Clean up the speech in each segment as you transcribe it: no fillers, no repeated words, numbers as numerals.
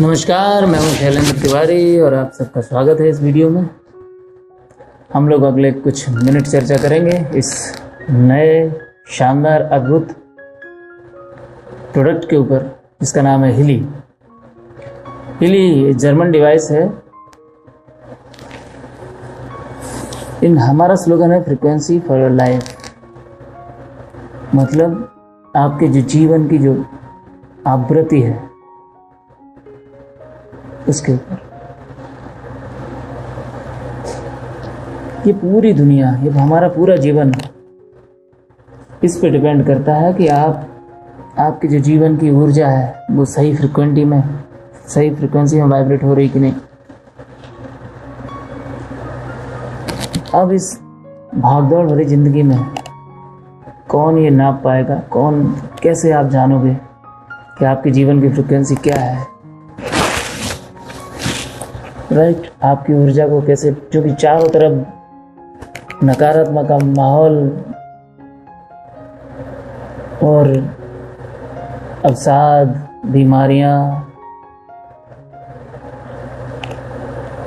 नमस्कार, मैं हूं शैलेंद्र तिवारी और आप सबका स्वागत है इस वीडियो में। हम लोग अगले कुछ मिनट चर्चा करेंगे इस नए शानदार अद्भुत प्रोडक्ट के ऊपर जिसका नाम है हिली। हिली जर्मन डिवाइस है। इन हमारा स्लोगन है फ्रीक्वेंसी फॉर योर लाइफ, मतलब आपके जो जीवन की जो आवृत्ति है उसके ऊपर। ये पूरी दुनिया, ये हमारा पूरा जीवन इस पे डिपेंड करता है कि आपके जो जीवन की ऊर्जा है वो सही फ्रिक्वेंसी में वाइब्रेट हो रही कि नहीं। अब इस भागदौड़ भरी जिंदगी में कौन ये नाप पाएगा, कैसे आप जानोगे कि आपके जीवन की फ्रिक्वेंसी क्या है, राइट? आपकी ऊर्जा को कैसे, जो कि चारों तरफ नकारात्मक माहौल और अवसाद, बीमारियां,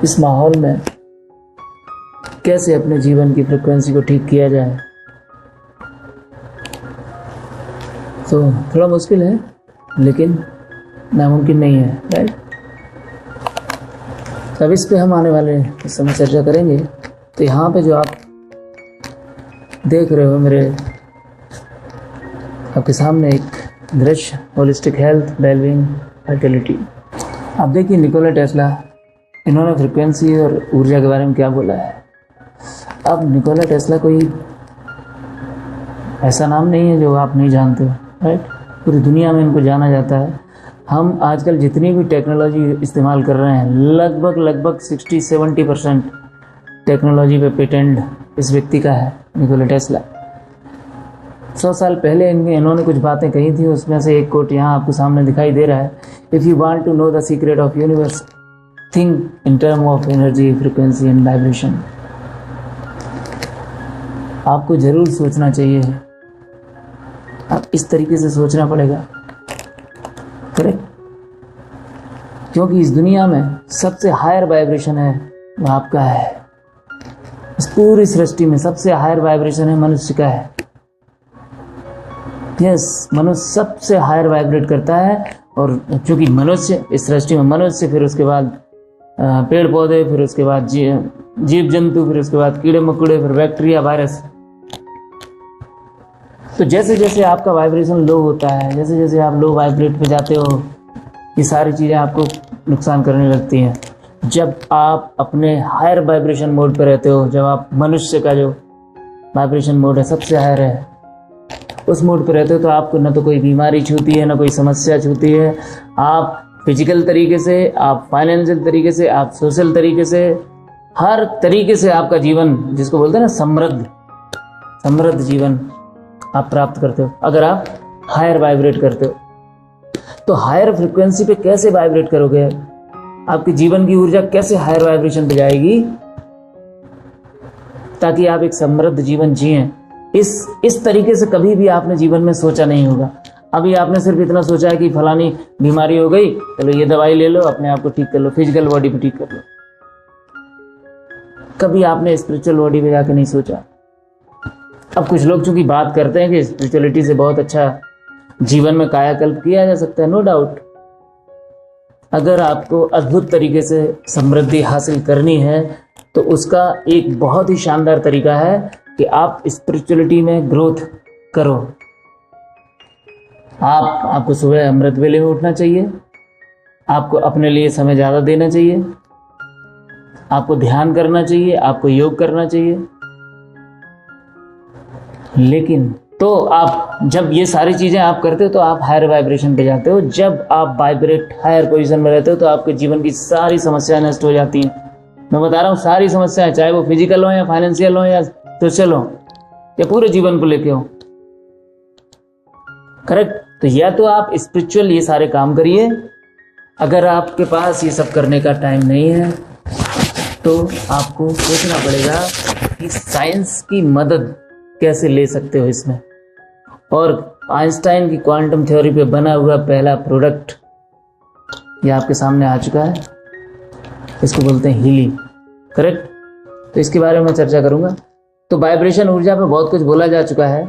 इस माहौल में कैसे अपने जीवन की फ्रिक्वेंसी को ठीक किया जाए, तो थोड़ा मुश्किल है लेकिन नामुमकिन नहीं है, राइट? तब इस पे हम आने वाले समय चर्चा करेंगे। तो यहाँ पे जो आप देख रहे हो मेरे आपके सामने एक दृश्य, होलिस्टिक हेल्थ, वेलबींग, फर्टिलिटी। आप देखिए निकोला टेस्ला, इन्होंने फ्रिक्वेंसी और ऊर्जा के बारे में क्या बोला है। अब निकोला टेस्ला कोई ऐसा नाम नहीं है जो आप नहीं जानते हो, राइट? पूरी दुनिया में इनको जाना जाता है। हम आजकल जितनी भी टेक्नोलॉजी इस्तेमाल कर रहे हैं, लगभग 60-70% टेक्नोलॉजी पे पेटेंट इस व्यक्ति का है, निकोला टेस्ला। 100 साल पहले इन्होंने कुछ बातें कही थी, उसमें से एक कोट यहाँ आपको सामने दिखाई दे रहा है। If you want to know the secret of universe, think in term of energy, frequency and vibration. आपको जरूर सोचना चाहिए, आप इस तरीके से सोचना पड़ेगा, करेक्ट? क्योंकि इस दुनिया में सबसे हायर वाइब्रेशन है वो आपका है। इस पूरी सृष्टि में सबसे हायर वाइब्रेशन है मनुष्य का है। यस, मनुष्य सबसे हायर वाइब्रेट करता है। और चूंकि मनुष्य इस सृष्टि में, मनुष्य, फिर उसके बाद पेड़ पौधे, फिर उसके बाद जीव जंतु, फिर उसके बाद कीड़े मकोड़े, फिर बैक्टीरिया, वायरस। तो जैसे जैसे आपका वाइब्रेशन लो होता है, जैसे जैसे आप लो वाइब्रेट पे जाते हो, ये सारी चीज़ें आपको नुकसान करने लगती हैं। जब आप अपने हायर वाइब्रेशन मोड पे रहते हो, जब आप मनुष्य का जो वाइब्रेशन मोड है सबसे हायर है, उस मोड पे रहते हो, तो आपको ना तो कोई बीमारी छूती है, ना कोई समस्या छूती है। आप फिजिकल तरीके से, आप फाइनेंशियल तरीके से, आप सोशल तरीके से, हर तरीके से आपका जीवन, जिसको बोलते हैं ना समृद्ध जीवन आप प्राप्त करते हो अगर आप हायर वाइब्रेट करते हो। तो हायर फ्रिक्वेंसी पे कैसे वाइब्रेट करोगे, आपके जीवन की ऊर्जा कैसे हायर वाइब्रेशन पे जाएगी, ताकि आप एक समृद्ध जीवन जिएं। इस तरीके से कभी भी आपने जीवन में सोचा नहीं होगा। अभी आपने सिर्फ इतना सोचा है कि फलानी बीमारी हो गई, चलो ये दवाई ले लो, अपने आप को ठीक कर लो, फिजिकल बॉडी पे ठीक कर लो। कभी आपने स्पिरिचुअल बॉडी पे जाके नहीं सोचा। अब कुछ लोग चूंकि बात करते हैं कि स्पिरिचुअलिटी से बहुत अच्छा जीवन में कायाकल्प किया जा सकता है, नो डाउट। अगर आपको अद्भुत तरीके से समृद्धि हासिल करनी है तो उसका एक बहुत ही शानदार तरीका है कि आप स्पिरिचुअलिटी में ग्रोथ करो। आपको सुबह अमृत वेले में उठना चाहिए, आपको अपने लिए समय ज़्यादा देना चाहिए, आपको ध्यान करना चाहिए, आपको योग करना चाहिए। लेकिन तो आप जब ये सारी चीज़ें आप करते हो तो आप हायर वाइब्रेशन पे जाते हो। जब आप वाइब्रेट हायर पोजीशन में रहते हो तो आपके जीवन की सारी समस्याएं नष्ट हो जाती हैं। मैं बता रहा हूँ, सारी समस्याएं, चाहे वो फिजिकल हो या फाइनेंशियल हो या सोशल हो या पूरे जीवन को लेके हो, करेक्ट? तो या तो आप स्पिरिचुअल ये सारे काम करिए। अगर आपके पास ये सब करने का टाइम नहीं है तो आपको सोचना पड़ेगा कि साइंस की मदद कैसे ले सकते हो इसमें। और आइंस्टाइन की क्वांटम थ्योरी पे बना हुआ पहला प्रोडक्ट ये आपके सामने आ चुका है, इसको बोलते हैं हीलिंग, करेक्ट। तो इसके बारे में मैं चर्चा करूंगा। तो वाइब्रेशन ऊर्जा पे बहुत कुछ बोला जा चुका है।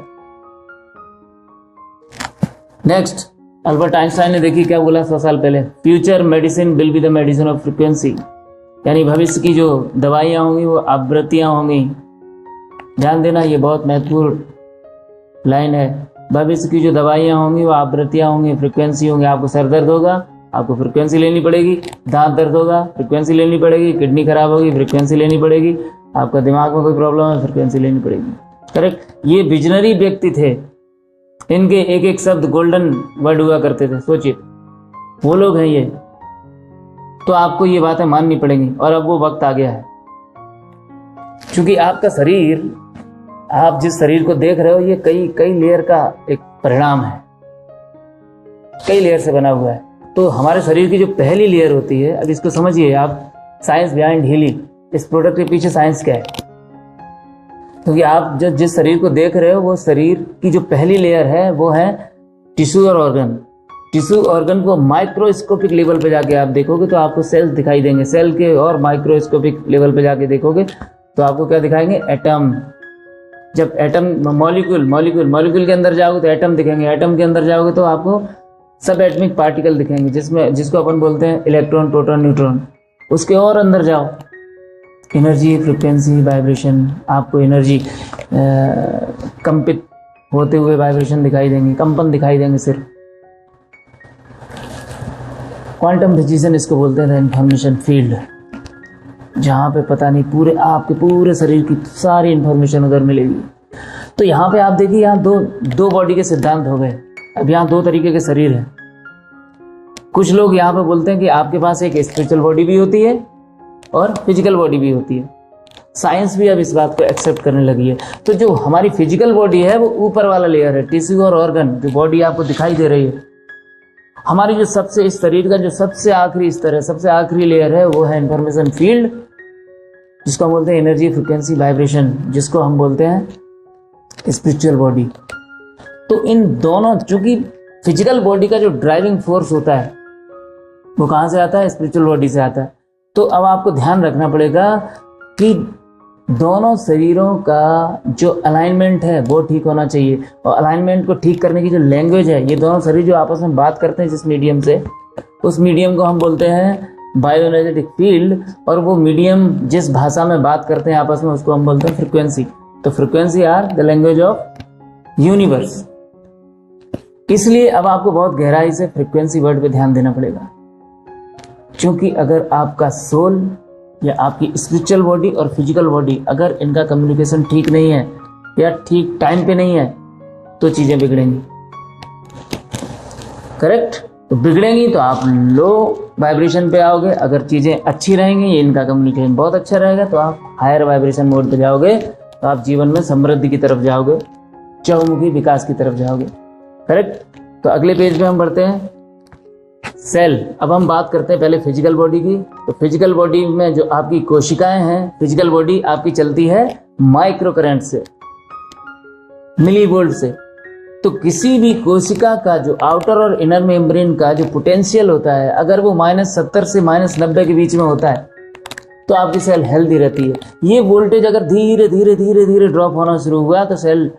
नेक्स्ट, अल्बर्ट आइंस्टाइन ने देखिए क्या बोला 100 साल पहले, future medicine will be the medicine of frequency, यानी भविष्य की जो दवाइयाँ होंगी वो आवृत्तियाँ होंगी। ध्यान देना, ये बहुत महत्वपूर्ण लाइन है। भविष्य की जो दवाइयाँ होंगी वो आवृत्तियाँ होंगी, फ्रीक्वेंसी होंगी। आपको सर दर्द होगा, आपको फ्रीक्वेंसी लेनी पड़ेगी। दांत दर्द होगा, फ्रीक्वेंसी लेनी पड़ेगी। किडनी खराब होगी, फ्रीक्वेंसी लेनी पड़ेगी। आपका दिमाग में कोई प्रॉब्लम है, फ्रीक्वेंसी लेनी पड़ेगी, करेक्ट। ये विजनरी व्यक्ति थे, इनके एक एक शब्द गोल्डन वर्ड हुआ करते थे। सोचिए, वो लोग हैं ये। तो आपको ये बातें माननी पड़ेंगी, और अब वो वक्त आ गया है। क्योंकि आपका शरीर, आप जिस शरीर को देख रहे हो, ये कई कई लेयर का एक परिणाम है, कई लेयर से बना हुआ है। तो हमारे शरीर की जो पहली लेयर होती है, अब इसको समझिए आप, साइंस बिहाइंड हीलिंग, इस प्रोडक्ट के पीछे साइंस क्या है। क्योंकि आप जो जिस शरीर को देख रहे हो, वो शरीर की जो पहली लेयर है वो है टिश्यू और ऑर्गन। टिश्यू ऑर्गन को माइक्रोस्कोपिक लेवल पे जाके आप देखोगे तो आपको सेल्स दिखाई देंगे। सेल के और माइक्रोस्कोपिक लेवल पे जाके देखोगे तो आपको क्या दिखाएंगे, एटम। जब एटम, मॉलिक्यूल के अंदर जाओगे तो एटम दिखेंगे। एटम के अंदर जाओगे तो आपको सब एटमिक पार्टिकल दिखेंगे, जिसको अपन बोलते हैं इलेक्ट्रॉन, प्रोटॉन, न्यूट्रॉन। उसके और अंदर जाओ, एनर्जी, फ्रिक्वेंसी, वाइब्रेशन, आपको एनर्जी कंपित होते हुए वाइब्रेशन दिखाई देंगे, कंपन दिखाई देंगे सिर्फ। क्वांटम फिजिक्स इसको बोलते हैं, इंफॉर्मेशन फील्ड, जहाँ पे पता नहीं पूरे आपके पूरे शरीर की सारी इंफॉर्मेशन उधर मिलेगी। तो यहाँ पे आप देखिए, यहाँ दो बॉडी के सिद्धांत हो गए। अब यहाँ दो तरीके के शरीर हैं। कुछ लोग यहाँ पे बोलते हैं कि आपके पास एक स्पिरिचुअल बॉडी भी होती है और फिजिकल बॉडी भी होती है। साइंस भी अब इस बात को एक्सेप्ट करने लगी है। तो जो हमारी फिजिकल बॉडी है वो ऊपर वाला लेयर है, टिश्यू और ऑर्गन, जो बॉडी आपको दिखाई दे रही है। हमारी जो सबसे, इस शरीर का जो सबसे आखिरी स्तर है, सबसे आखिरी लेयर है, वो है इंफॉर्मेशन फील्ड, जिसको हम बोलते हैं एनर्जी, फ्रिक्वेंसी, वाइब्रेशन, जिसको हम बोलते हैं स्पिरिचुअल बॉडी। तो इन दोनों, चूंकि फिजिकल बॉडी का जो ड्राइविंग फोर्स होता है वो कहाँ से आता है, स्पिरिचुअल बॉडी से आता है। तो अब आपको ध्यान रखना पड़ेगा कि दोनों शरीरों का जो अलाइनमेंट है वो ठीक होना चाहिए। और अलाइनमेंट को ठीक करने की जो लैंग्वेज है, ये दोनों शरीर जो आपस में बात करते हैं जिस मीडियम से, उस मीडियम को हम बोलते हैं बायोएनर्जेटिक फील्ड। और वो मीडियम जिस भाषा में बात करते हैं आपस में, उसको हम बोलते हैं फ्रिक्वेंसी। तो frequency are the language of universe. इसलिए अब आपको बहुत गहराई से फ्रिक्वेंसी वर्ड पे ध्यान देना पड़ेगा। क्योंकि अगर आपका सोल या आपकी स्पिरिचुअल बॉडी और फिजिकल बॉडी, अगर इनका कम्युनिकेशन ठीक नहीं है या ठीक टाइम पे नहीं है, तो चीजें बिगड़ेंगी, करेक्ट। तो बिगड़ेंगी तो आप लो वाइब्रेशन पे आओगे। अगर चीजें अच्छी रहेंगी, इनका कम्युनिकेशन बहुत अच्छा रहेगा, तो आप हायर वाइब्रेशन मोड पे जाओगे। तो आप जीवन में समृद्धि की तरफ जाओगे, चहुमुखी विकास की तरफ जाओगे, करेक्ट। तो अगले पेज पे हम बढ़ते हैं, सेल। अब हम बात करते हैं पहले फिजिकल बॉडी की। तो फिजिकल बॉडी में जो आपकी कोशिकाएं हैं, फिजिकल बॉडी आपकी चलती है माइक्रो करंट से, मिली वोल्ट से। तो किसी भी कोशिका का जो आउटर और इनर मेम्ब्रेन का जो पोटेंशियल होता है, अगर वो -70 से -90 के बीच में होता है, तो आपकी सेल हेल्दी रहती है। ये वोल्टेज अगर धीरे धीरे धीरे धीरे ड्रॉप होना शुरू हुआ तो सेल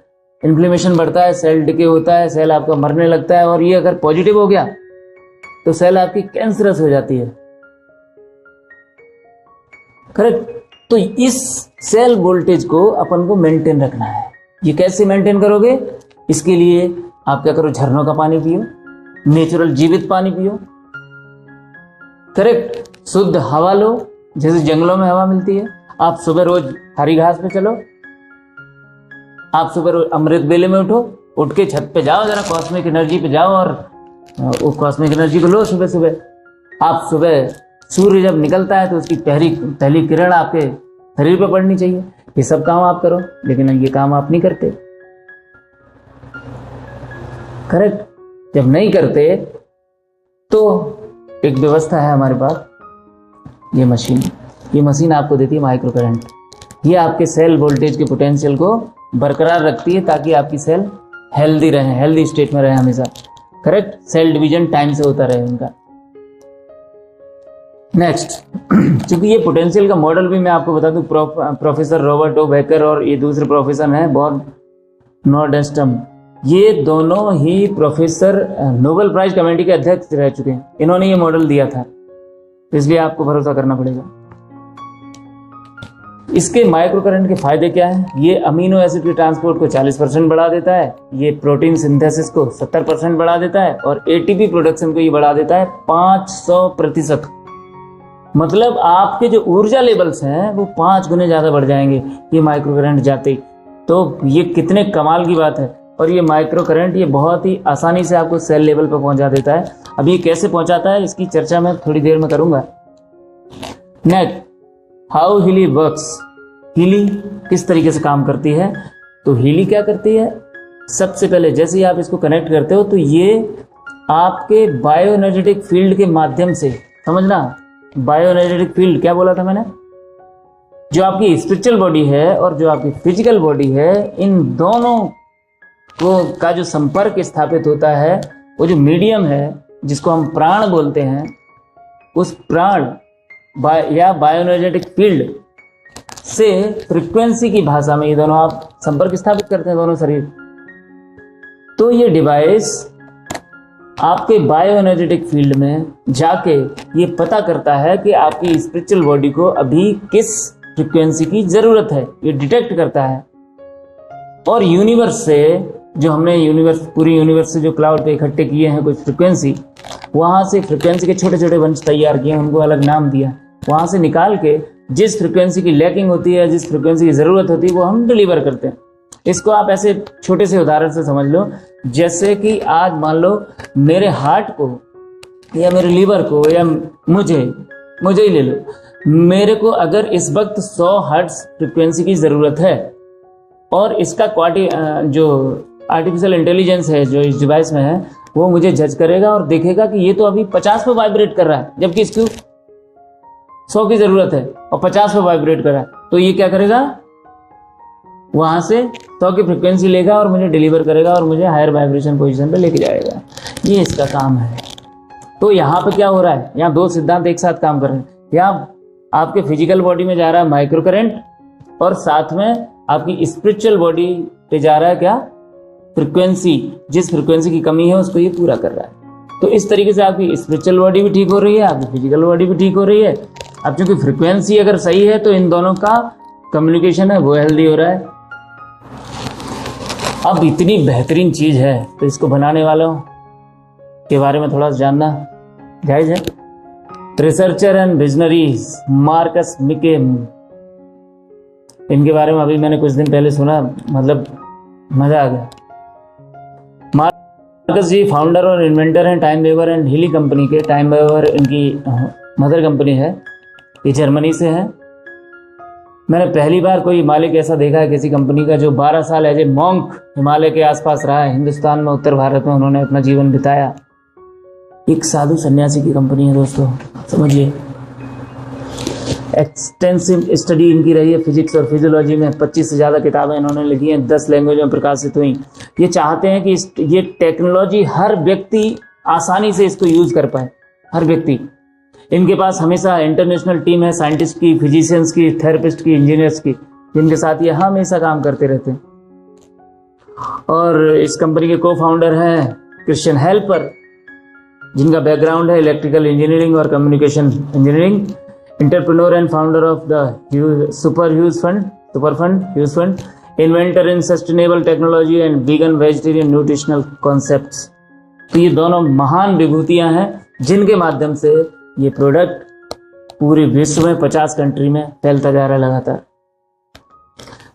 इन्फ्लेमेशन बढ़ता है, सेल डिके होता है, सेल आपका मरने लगता है। और ये अगर पॉजिटिव हो गया तो सेल आपकी कैंसरस हो जाती है, करेक्ट। तो इस सेल वोल्टेज को अपन को मेंटेन रखना है। ये कैसे मेंटेन करोगे? इसके लिए आप क्या करो, झरनों का पानी पियो, नेचुरल जीवित पानी पियो, करेक्ट। शुद्ध हवा लो, जैसे जंगलों में हवा मिलती है। आप सुबह रोज हरी घास पे चलो, आप सुबह रोज अमृत बेले में उठो, उठ के छत पे जाओ, जरा कॉस्मिक एनर्जी पे जाओ और वो कॉस्मिक एनर्जी को लो सुबह सुबह। आप सुबह सूर्य जब निकलता है तो उसकी पहली किरण आपके शरीर पे पड़नी चाहिए। ये सब काम आप करो, लेकिन ये काम आप नहीं करते, करेक्ट। जब नहीं करते तो एक व्यवस्था है हमारे पास, ये मशीन आपको देती है माइक्रो करंट। ये आपके सेल वोल्टेज के पोटेंशियल को बरकरार रखती है ताकि आपकी सेल हेल्दी रहे, हेल्दी स्टेट में रहे हमेशा, करेक्ट। सेल डिवीजन टाइम से होता रहे उनका। नेक्स्ट, क्योंकि ये पोटेंशियल का मॉडल भी मैं आपको बता दूं, प्रोफेसर रॉबर्ट ओ बेकर और ये दूसरे प्रोफेसर हैं बॉर्न नॉर्डेस्टम, ये दोनों ही प्रोफेसर नोबेल प्राइज कमेटी के अध्यक्ष रह चुके हैं। इन्होंने ये मॉडल दिया था, इसलिए आपको भरोसा करना पड़ेगा। इसके माइक्रो करंट के फायदे क्या हैं? ये अमीनो एसिड के ट्रांसपोर्ट को 40% बढ़ा देता है, ये प्रोटीन सिंथेसिस को 70% बढ़ा देता है और एटीपी प्रोडक्शन को ये बढ़ा देता है 500%। मतलब आपके जो ऊर्जा लेवल्स हैं वो 5 गुने ज्यादा बढ़ जाएंगे ये माइक्रो करंट जाते ही। तो ये कितने कमाल की बात है। और ये माइक्रो करंट ये बहुत ही आसानी से आपको सेल लेवल पर पहुंचा देता है। अब ये कैसे पहुंचाता है इसकी चर्चा मैं थोड़ी देर में करूंगा। Next, how Healy works. Healy किस तरीके से काम करती है? तो हीली क्या करती है, सबसे पहले जैसे ही आप इसको कनेक्ट करते हो तो ये आपके बायोएनर्जेटिक फील्ड के माध्यम से, समझना, बायोएनर्जेटिक फील्ड क्या बोला था मैंने, जो आपकी स्पिरिचुअल बॉडी है और जो आपकी फिजिकल बॉडी है, इन दोनों को का जो संपर्क स्थापित होता है, वो जो मीडियम है जिसको हम प्राण बोलते हैं, उस प्राण या बायोएनर्जेटिक फील्ड से फ्रीक्वेंसी की भाषा में ये दोनों आप संपर्क स्थापित करते हैं, दोनों शरीर। तो ये डिवाइस आपके बायोएनर्जेटिक फील्ड में जाके ये पता करता है कि आपकी स्पिरिचुअल बॉडी को अभी किस फ्रीक्वेंसी की जरूरत है, ये डिटेक्ट करता है। और यूनिवर्स से, जो हमने पूरी यूनिवर्स से जो क्लाउड पे इकट्ठे किए हैं कुछ फ्रीक्वेंसी, वहां से फ्रीक्वेंसी के छोटे छोटे वंश तैयार किए, उनको अलग नाम दिया, वहां से निकाल के जिस फ्रीक्वेंसी की लैकिंग होती है, जिस फ्रीक्वेंसी की जरूरत होती है, वो हम डिलीवर करते हैं। इसको आप ऐसे छोटे से उदाहरण से समझ लो, जैसे कि आज मान लो मेरे हार्ट को या मेरे लीवर को या मुझे ही ले लो, मेरे को अगर इस वक्त 100 हर्ट्ज फ्रीक्वेंसी की जरूरत है और इसका जो आर्टिफिशियल इंटेलिजेंस है जो इस डिवाइस में है, वो मुझे जज करेगा और देखेगा कि ये तो अभी 50 पे वाइब्रेट कर रहा है, जबकि इसको 100 की जरूरत है और 50 पे वाइब्रेट कर रहा है, तो ये क्या करेगा, वहां से 100 की फ्रीक्वेंसी लेगा और मुझे डिलीवर करेगा और मुझे हायर वाइब्रेशन पोजीशन पे लेके जाएगा। ये इसका काम है। तो यहाँ पे क्या हो रहा है, यहाँ दो सिद्धांत एक साथ काम कर रहे हैं। यहाँ आपके फिजिकल बॉडी में जा रहा है माइक्रो करंट और साथ में आपकी स्पिरिचुअल बॉडी पे जा रहा है क्या, फ्रीक्वेंसी। जिस फ्रीक्वेंसी की कमी है उसको ये पूरा कर रहा है। तो इस तरीके से आपकी स्पिरिचुअल बॉडी भी ठीक हो रही है, आपकी फिजिकल बॉडी भी ठीक हो रही है। अब चूंकि फ्रीक्वेंसी अगर सही है तो इन दोनों का कम्युनिकेशन है वो हेल्दी हो रहा है। अब इतनी बेहतरीन चीज है तो इसको बनाने वालों के बारे में थोड़ा सा जानना जायज है। रिसर्चर एंड विजनरीज मार्कस मिकेम, इनके बारे में अभी मैंने कुछ दिन पहले सुना, मतलब मजा आ गया। मार्कस जी फाउंडर और इन्वेंटर हैं TimeWaver and Healy company के। टाइम वेवर इनकी मदर कंपनी है, ये जर्मनी से है। मैंने पहली बार कोई मालिक ऐसा देखा है किसी कंपनी का जो 12 साल एज ए मॉन्क हिमालय के आसपास रहा है। हिंदुस्तान में, उत्तर भारत में उन्होंने अपना जीवन बिताया। एक साधु सन्यासी की कंपनी है दोस्तों, समझिए। एक्सटेंसिव स्टडी इनकी रही है फिजिक्स और फिजियोलॉजी में। 25 से ज़्यादा किताबें इन्होंने लिखी हैं, 10 लैंग्वेज में प्रकाशित हुई। ये चाहते हैं कि ये टेक्नोलॉजी हर व्यक्ति आसानी से इसको यूज कर पाए, हर व्यक्ति। इनके पास हमेशा इंटरनेशनल टीम है, साइंटिस्ट की, फिजिशियंस की, थेरेपिस्ट की, इंजीनियर्स की, जिनके साथ ये हमेशा काम करते रहते हैं। और इस कंपनी के को फाउंडर हैं क्रिश्चियन हेल्पर, जिनका बैकग्राउंड है इलेक्ट्रिकल इंजीनियरिंग और communication engineering. Entrepreneur and founder of the super fund huge fund, inventor in sustainable technology and vegan vegetarian nutritional concepts. तो ये दोनों महान विभूतियां हैं जिनके माध्यम से ये प्रोडक्ट पूरे विश्व में 50 कंट्री में फैलता जा रहा है लगातार।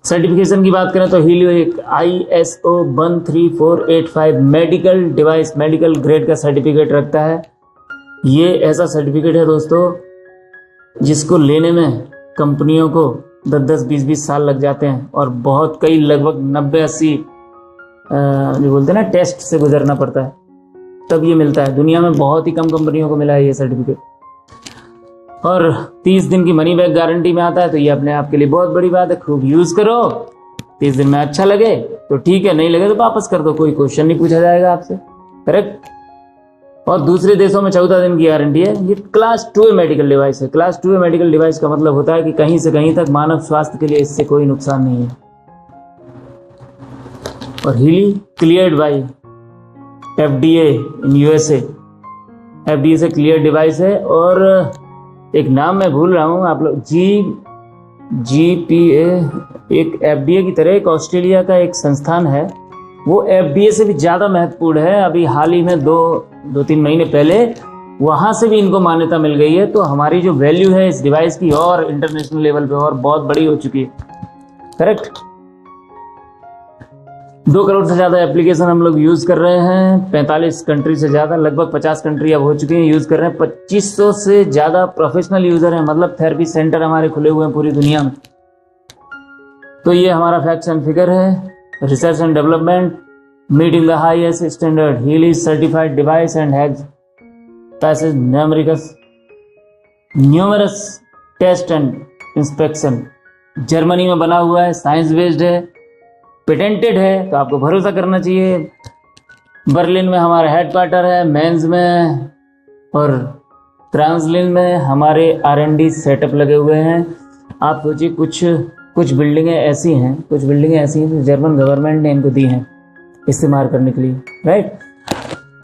सर्टिफिकेशन की बात करें तो हीलियो एक ISO 13485 medical device, medical grade का सर्टिफिकेट रखता है। ये ऐसा सर्टिफिकेट है दोस्तों जिसको लेने में कंपनियों को 10-10, 20-20 साल लग जाते हैं और बहुत कई लगभग 90-80 जो बोलते हैं ना टेस्ट से गुजरना पड़ता है, तब ये मिलता है। दुनिया में बहुत ही कम कंपनियों को मिला है ये सर्टिफिकेट। और 30 दिन की मनी बैक गारंटी में आता है, तो ये अपने आप के लिए बहुत बड़ी बात है। खूब यूज करो, 30 दिन में अच्छा लगे तो ठीक है, नहीं लगे तो वापस कर दो, कोई क्वेश्चन नहीं पूछा जाएगा आपसे। करेक्ट। और दूसरे देशों में 14 दिन की गारंटी है। ये क्लास 2 मेडिकल डिवाइस है। क्लास 2 मेडिकल डिवाइस का मतलब होता है कि कहीं से कहीं तक मानव स्वास्थ्य के लिए इससे कोई नुकसान नहीं है। और हीली क्लियर्ड बाय FDA इन USA, FDA से क्लियर डिवाइस है। और एक नाम मैं भूल रहा हूँ, आप लोग GPA, एक FDA की तरह एक ऑस्ट्रेलिया का एक संस्थान है, वो FDA से भी ज़्यादा महत्वपूर्ण है। अभी हाल ही में 2-3 महीने पहले वहाँ से भी इनको मान्यता मिल गई है। तो हमारी जो वैल्यू है इस डिवाइस की और इंटरनेशनल लेवल पे और बहुत बड़ी हो चुकी है। करेक्ट। 2 करोड़ से ज़्यादा एप्लीकेशन हम लोग यूज़ कर रहे हैं। 45 कंट्री से ज़्यादा, लगभग 50 कंट्री अब हो चुकी हैं यूज़ कर रहे हैं। 2500 से ज़्यादा प्रोफेशनल यूज़र हैं, मतलब थेरेपी सेंटर हमारे खुले हुए हैं पूरी दुनिया में। तो ये हमारा फैक्ट्स एंड फिगर है। Research and development meeting the highest standard, Healy certified device and has passes numerous test and inspection. Germany में बना हुआ है, साइंस बेस्ड है, पेटेंटेड है, तो आपको भरोसा करना चाहिए। बर्लिन में हमारा हेडक्वार्टर है, मेंस में और ट्रांसलिन में हमारे R&D सेटअप लगे हुए हैं। आप सोचिए कुछ बिल्डिंगें ऐसी हैं जो जर्मन गवर्नमेंट ने इनको दी हैं इस्तेमाल करने के लिए, राइट।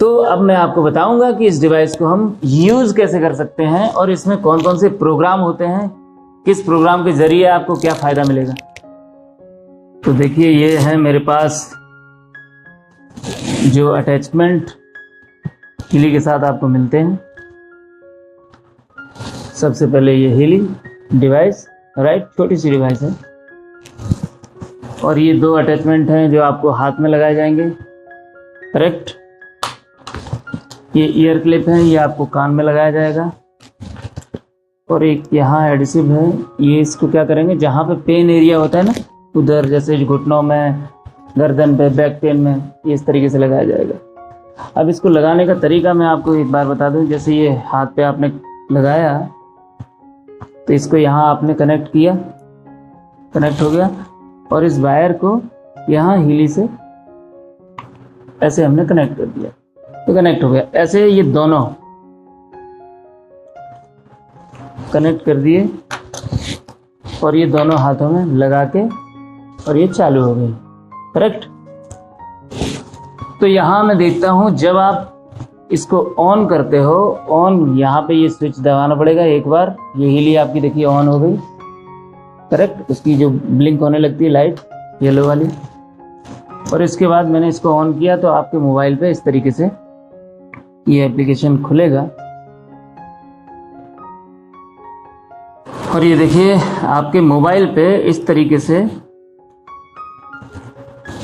तो अब मैं आपको बताऊंगा कि इस डिवाइस को हम यूज़ कैसे कर सकते हैं और इसमें कौन कौन से प्रोग्राम होते हैं, किस प्रोग्राम के जरिए आपको क्या फ़ायदा मिलेगा। तो देखिए, ये है मेरे पास जो अटैचमेंट हीली के साथ आपको मिलते हैं। सबसे पहले ये हीली डिवाइस, राइट, छोटी सी डिवाइस है। और ये 2 अटैचमेंट हैं जो आपको हाथ में लगाए जाएंगे, करेक्ट। ये ईयर क्लिप है, ये आपको कान में लगाया जाएगा। और एक यहाँ एडिसिव है, ये इसको क्या करेंगे, जहाँ पे पेन एरिया होता है ना, उधर जैसे घुटनों में, गर्दन पे, बैक पेन में, ये इस तरीके से लगाया जाएगा। अब इसको लगाने का तरीका मैं आपको एक बार बता दूं। जैसे ये हाथ पे आपने लगाया तो इसको यहाँ आपने कनेक्ट किया, कनेक्ट हो गया। और इस वायर को यहाँ हीली से ऐसे हमने कनेक्ट कर दिया तो कनेक्ट हो गया। ऐसे ये दोनों कनेक्ट कर दिए और ये दोनों हाथों में लगा के और ये चालू हो गई, करेक्ट। तो यहाँ मैं देखता हूँ जब आप इसको ऑन करते हो, ऑन यहाँ पे ये स्विच दबाना पड़ेगा एक बार। ये हीली आपकी देखिए ऑन हो गई, करेक्ट। उसकी जो ब्लिंक होने लगती है लाइट येलो वाली। और इसके बाद मैंने इसको ऑन किया तो आपके मोबाइल पे इस तरीके से ये एप्लीकेशन खुलेगा। और ये देखिए आपके मोबाइल पे इस तरीके से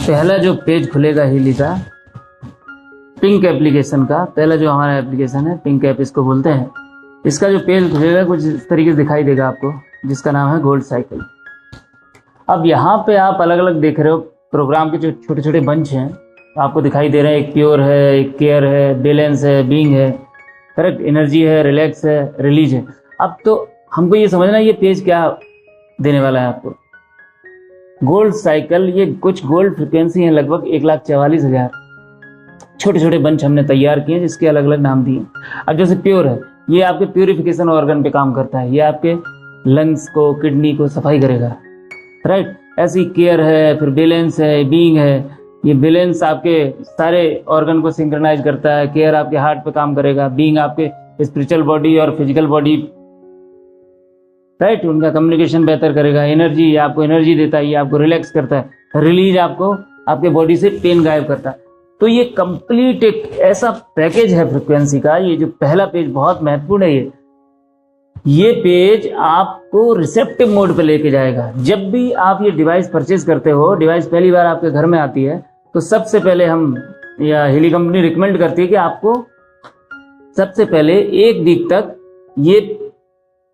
पहला जो पेज खुलेगा हीली का, पिंक एप्लीकेशन का पहला जो हमारा एप्लीकेशन है, पिंक ऐप इसको बोलते हैं। इसका जो पेज खुलेगा कुछ इस तरीके से दिखाई देगा आपको, जिसका नाम है गोल्ड साइकिल। अब यहाँ पे आप अलग अलग देख रहे हो प्रोग्राम के जो छोटे छोटे बंच हैं, आपको दिखाई दे रहे हैं। एक प्योर है, एक केयर है, बैलेंस है, बीइंग है, करेक्ट, एनर्जी है, रिलैक्स है, रिलीज है। अब तो हमको ये समझना है ये पेज क्या देने वाला है आपको। गोल्ड साइकिल, ये कुछ गोल्ड फ्रिक्वेंसी है, लगभग 1,44,000 छोटे छोटे बंच हमने तैयार किए जिसके अलग अलग नाम दिए। अब जैसे प्योर है, ये आपके प्यूरिफिकेशन ऑर्गन पे काम करता है, ये आपके लंग्स को, किडनी को सफाई करेगा, राइट। ऐसी केयर है, फिर बैलेंस है, बीइंग है, ये बैलेंस आपके सारे ऑर्गन को सिंक्रोनाइज करता है। केयर आपके हार्ट पे काम करेगा, बीइंग आपके स्पिरिचुअल बॉडी और फिजिकल बॉडी, राइट, उनका कम्युनिकेशन बेहतर करेगा। एनर्जी, आपको एनर्जी देता है, ये आपको रिलैक्स करता है। रिलीज, आपको आपके बॉडी से पेन गायब करता है। तो ये कंप्लीट एक ऐसा पैकेज है फ्रिक्वेंसी का। ये जो पहला पेज बहुत महत्वपूर्ण है, ये पेज आपको रिसेप्टिव मोड पे लेके जाएगा। जब भी आप ये डिवाइस परचेज करते हो, डिवाइस पहली बार आपके घर में आती है, तो सबसे पहले हम या हीली कंपनी रिकमेंड करती है कि आपको सबसे पहले 1 वीक तक ये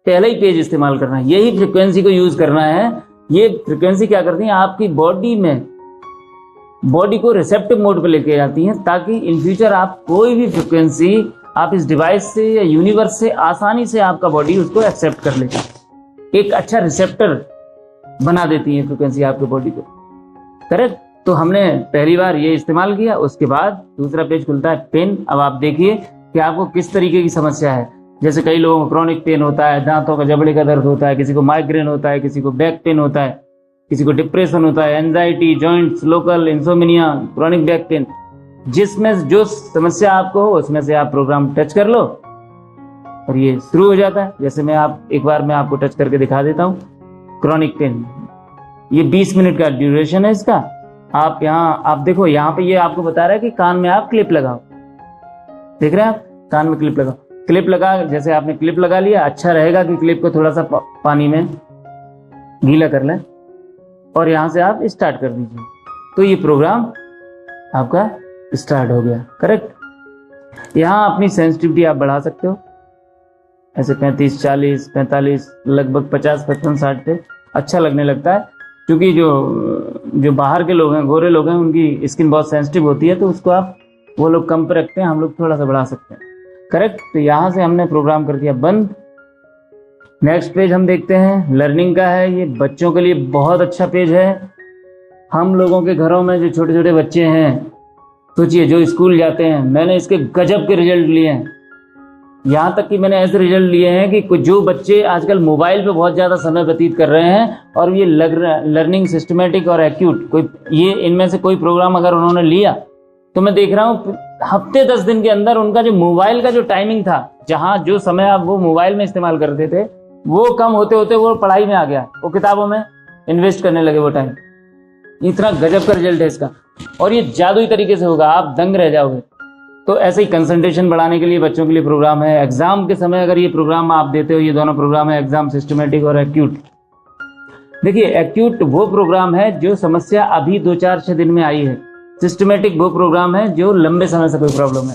पहला ही पेज इस्तेमाल करना है, यही फ्रिक्वेंसी को यूज करना है। ये फ्रिक्वेंसी क्या करती है, आपकी बॉडी को रिसेप्टिव मोड पे लेके जाती हैं, ताकि इन फ्यूचर आप कोई भी फ्रिक्वेंसी आप इस डिवाइस से या यूनिवर्स से आसानी से आपका बॉडी उसको एक्सेप्ट कर ले। एक अच्छा रिसेप्टर बना देती है फ्रिक्वेंसी आपके बॉडी को, करेक्ट। तो हमने पहली बार ये इस्तेमाल किया, उसके बाद दूसरा पेज खुलता है पेन। अब आप देखिए कि आपको किस तरीके की समस्या है। जैसे कई लोगों को क्रॉनिक पेन होता है, दांतों का जबड़े का दर्द होता है, किसी को माइग्रेन होता है, किसी को बैक पेन होता है, किसी को डिप्रेशन होता है, anxiety, joints, local insomnia, chronic back pain. जिसमें जो समस्या आपको हो उसमें से आप प्रोग्राम टच कर लो और ये शुरू हो जाता है। जैसे मैं आपको टच करके दिखा देता हूँ। क्रॉनिक पेन, ये 20 मिनट का ड्यूरेशन है इसका। आप देखो यहाँ पे ये आपको बता रहा है कि कान में आप क्लिप लगाओ। देख रहे हैं आप, कान में क्लिप लगाओ। क्लिप लगा, जैसे आपने क्लिप लगा लिया, अच्छा रहेगा कि क्लिप को थोड़ा सा पानी में गीला कर लें और यहां से आप स्टार्ट कर दीजिए। तो ये प्रोग्राम आपका स्टार्ट हो गया। करेक्ट। यहां अपनी सेंसिटिविटी आप बढ़ा सकते हो, ऐसे 35, 40, 45, लगभग 50, 55, 60 पे अच्छा लगने लगता है। क्योंकि जो बाहर के लोग हैं, गोरे लोग हैं, उनकी स्किन बहुत सेंसिटिव होती है, तो उसको वो लोग कम पे रखते हैं, हम लोग थोड़ा सा बढ़ा सकते हैं। करेक्ट। तो यहां से हमने प्रोग्राम कर दिया बंद। नेक्स्ट पेज हम देखते हैं, लर्निंग का है। ये बच्चों के लिए बहुत अच्छा पेज है। हम लोगों के घरों में जो छोटे छोटे बच्चे हैं, सोचिए, जो स्कूल जाते हैं, मैंने इसके गजब के रिजल्ट लिए हैं। यहां तक कि मैंने ऐसे रिजल्ट लिए हैं कि जो बच्चे आजकल मोबाइल पे बहुत ज्यादा समय व्यतीत कर रहे हैं और ये लर्निंग सिस्टमेटिक और एक्यूट, ये इनमें से कोई प्रोग्राम अगर उन्होंने लिया तो मैं देख रहा हूँ हफ्ते 10 दिन के अंदर उनका जो मोबाइल का जो टाइमिंग था, जहां जो समय आप वो मोबाइल में इस्तेमाल करते थे, वो कम होते होते वो पढ़ाई में आ गया, वो किताबों में इन्वेस्ट करने लगे वो टाइम। इतना गजब का रिजल्ट है इसका और ये जादुई तरीके से होगा, आप दंग रह जाओगे। तो ऐसे ही कंसंट्रेशन बढ़ाने के लिए बच्चों के लिए प्रोग्राम है। एग्जाम के समय अगर ये प्रोग्राम आप देते हो, ये दोनों प्रोग्राम है, एग्जाम सिस्टमेटिक और एक्यूट। देखिए, एक्यूट वो प्रोग्राम है जो समस्या अभी 2-4-6 दिन में आई है। सिस्टमेटिक वो प्रोग्राम है जो लंबे समय से कोई प्रॉब्लम है।